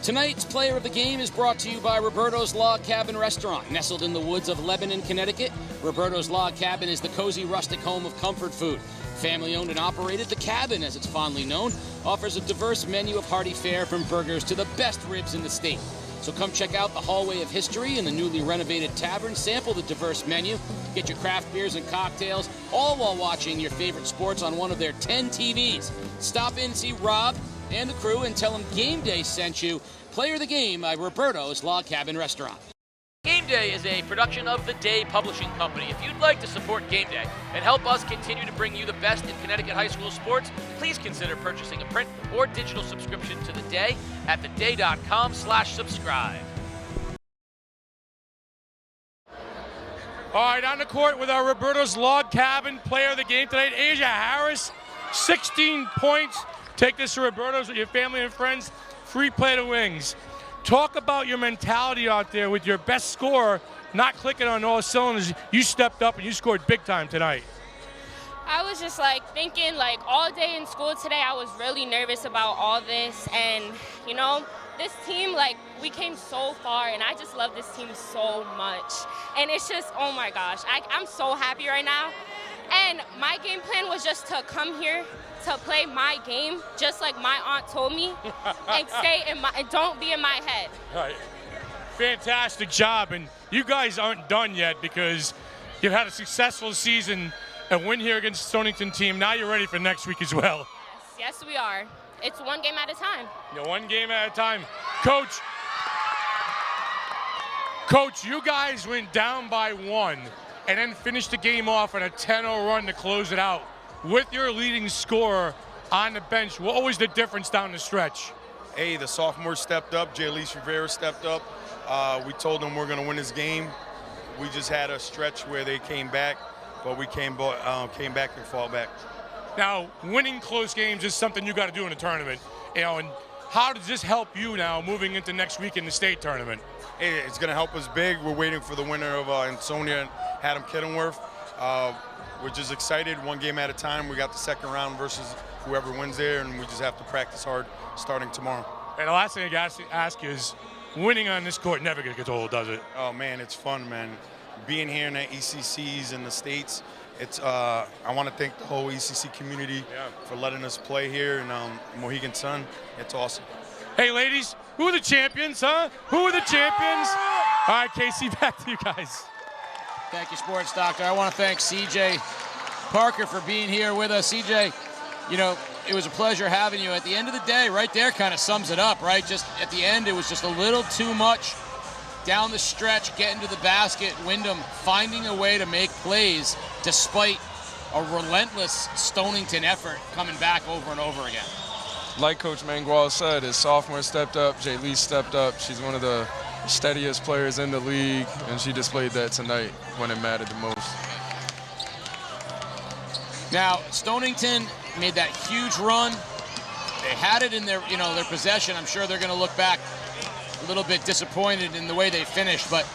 Tonight's player of the game is brought to you by Roberto's Log Cabin Restaurant. Nestled in the woods of Lebanon, Connecticut, Roberto's Log Cabin is the cozy rustic home of comfort food. Family owned and operated, the Cabin, as it's fondly known, offers a diverse menu of hearty fare from burgers to the best ribs in the state. So come check out the Hallway of History in the newly renovated tavern, sample the diverse menu, get your craft beers and cocktails, all while watching your favorite sports on one of their 10 TVs. Stop in, see Rob and the crew, and tell them Game Day sent you. Player of the game by Roberto's Log Cabin Restaurant. Game Day is a production of The Day Publishing Company. If you'd like to support Game Day and help us continue to bring you the best in Connecticut high school sports, please consider purchasing a print or digital subscription to The Day at theday.com/subscribe. All right, on the court with our Roberto's Log Cabin player of the game tonight, Asia Harris, 16 points. Take this to Roberto's with your family and friends. Free plate of wings. Talk about your mentality out there with your best scorer not clicking on all cylinders. You stepped up and you scored big time tonight. I was just like thinking like all day in school today, I was really nervous about all this. And, you know, this team, like, we came so far, and I just love this team so much. And it's just, oh my gosh, I'm so happy right now. And my game plan was just to come here to play my game, just like my aunt told me, and stay in my, and don't be in my head. All right. Fantastic job, and you guys aren't done yet because you've had a successful season, a win here against the Stonington team. Now you're ready for next week as well. Yes, we are. It's one game at a time. Yeah, one game at a time. Coach, you guys went down by 1 and then finished the game off on a 10-0 run to close it out. With your leading scorer on the bench, what was the difference down the stretch? Hey, the sophomore stepped up. Jalise Rivera stepped up. We told them we're going to win this game. We just had a stretch where they came back, but we came back and fought back. Now, winning close games is something you got to do in a tournament. You know, and how does this help you now moving into next week in the state tournament? Hey, it's going to help us big. We're waiting for the winner of Ansonia and Haddam Kittenworth. We're just excited, one game at a time. We got the second round versus whoever wins there, and we just have to practice hard starting tomorrow. And the last thing I got to ask you is, winning on this court never gets old, does it? Oh man, it's fun, man. Being here in the ECCs in the States, it's. I want to thank the whole ECC community for letting us play here in Mohegan Sun. It's awesome. Hey ladies, who are the champions, huh? Who are the champions? All right, Casey, back to you guys. Thank you, Sports Doctor. I want to thank CJ Parker for being here with us. CJ, you know, it was a pleasure having you. At the end of the day, right there kind of sums it up, right? Just at the end, it was just a little too much down the stretch, getting to the basket. Windham finding a way to make plays despite a relentless Stonington effort coming back over and over again. Like Coach Mangual said, his sophomore stepped up, Jalise stepped up. She's one of the steadiest players in the league, and she displayed that tonight when it mattered the most. Now, Stonington made that huge run. They had it in their, their possession. I'm sure they're going to look back a little bit disappointed in the way they finished, but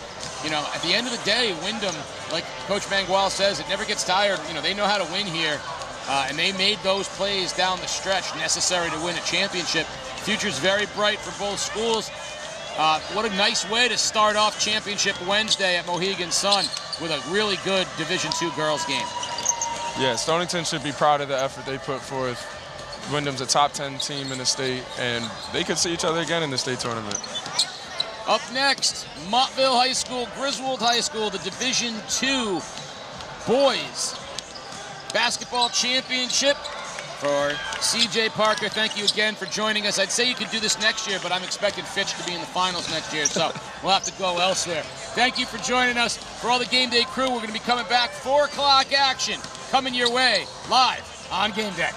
at the end of the day, Windham, like Coach Mangual says, it never gets tired. They know how to win here, and they made those plays down the stretch necessary to win a championship. Future's very bright for both schools. What a nice way to start off Championship Wednesday at Mohegan Sun with a really good Division II girls game. Yeah, Stonington should be proud of the effort they put forth. Windham's a top 10 team in the state, and they could see each other again in the state tournament. Up next, Montville High School, Griswold High School, the Division II Boys Basketball Championship. For CJ Parker, thank you again for joining us. I'd say you could do this next year, but I'm expecting Fitch to be in the finals next year, so we'll have to go elsewhere. Thank you for joining us. For all the Game Day crew, we're going to be coming back. 4 o'clock action coming your way live on Game Day.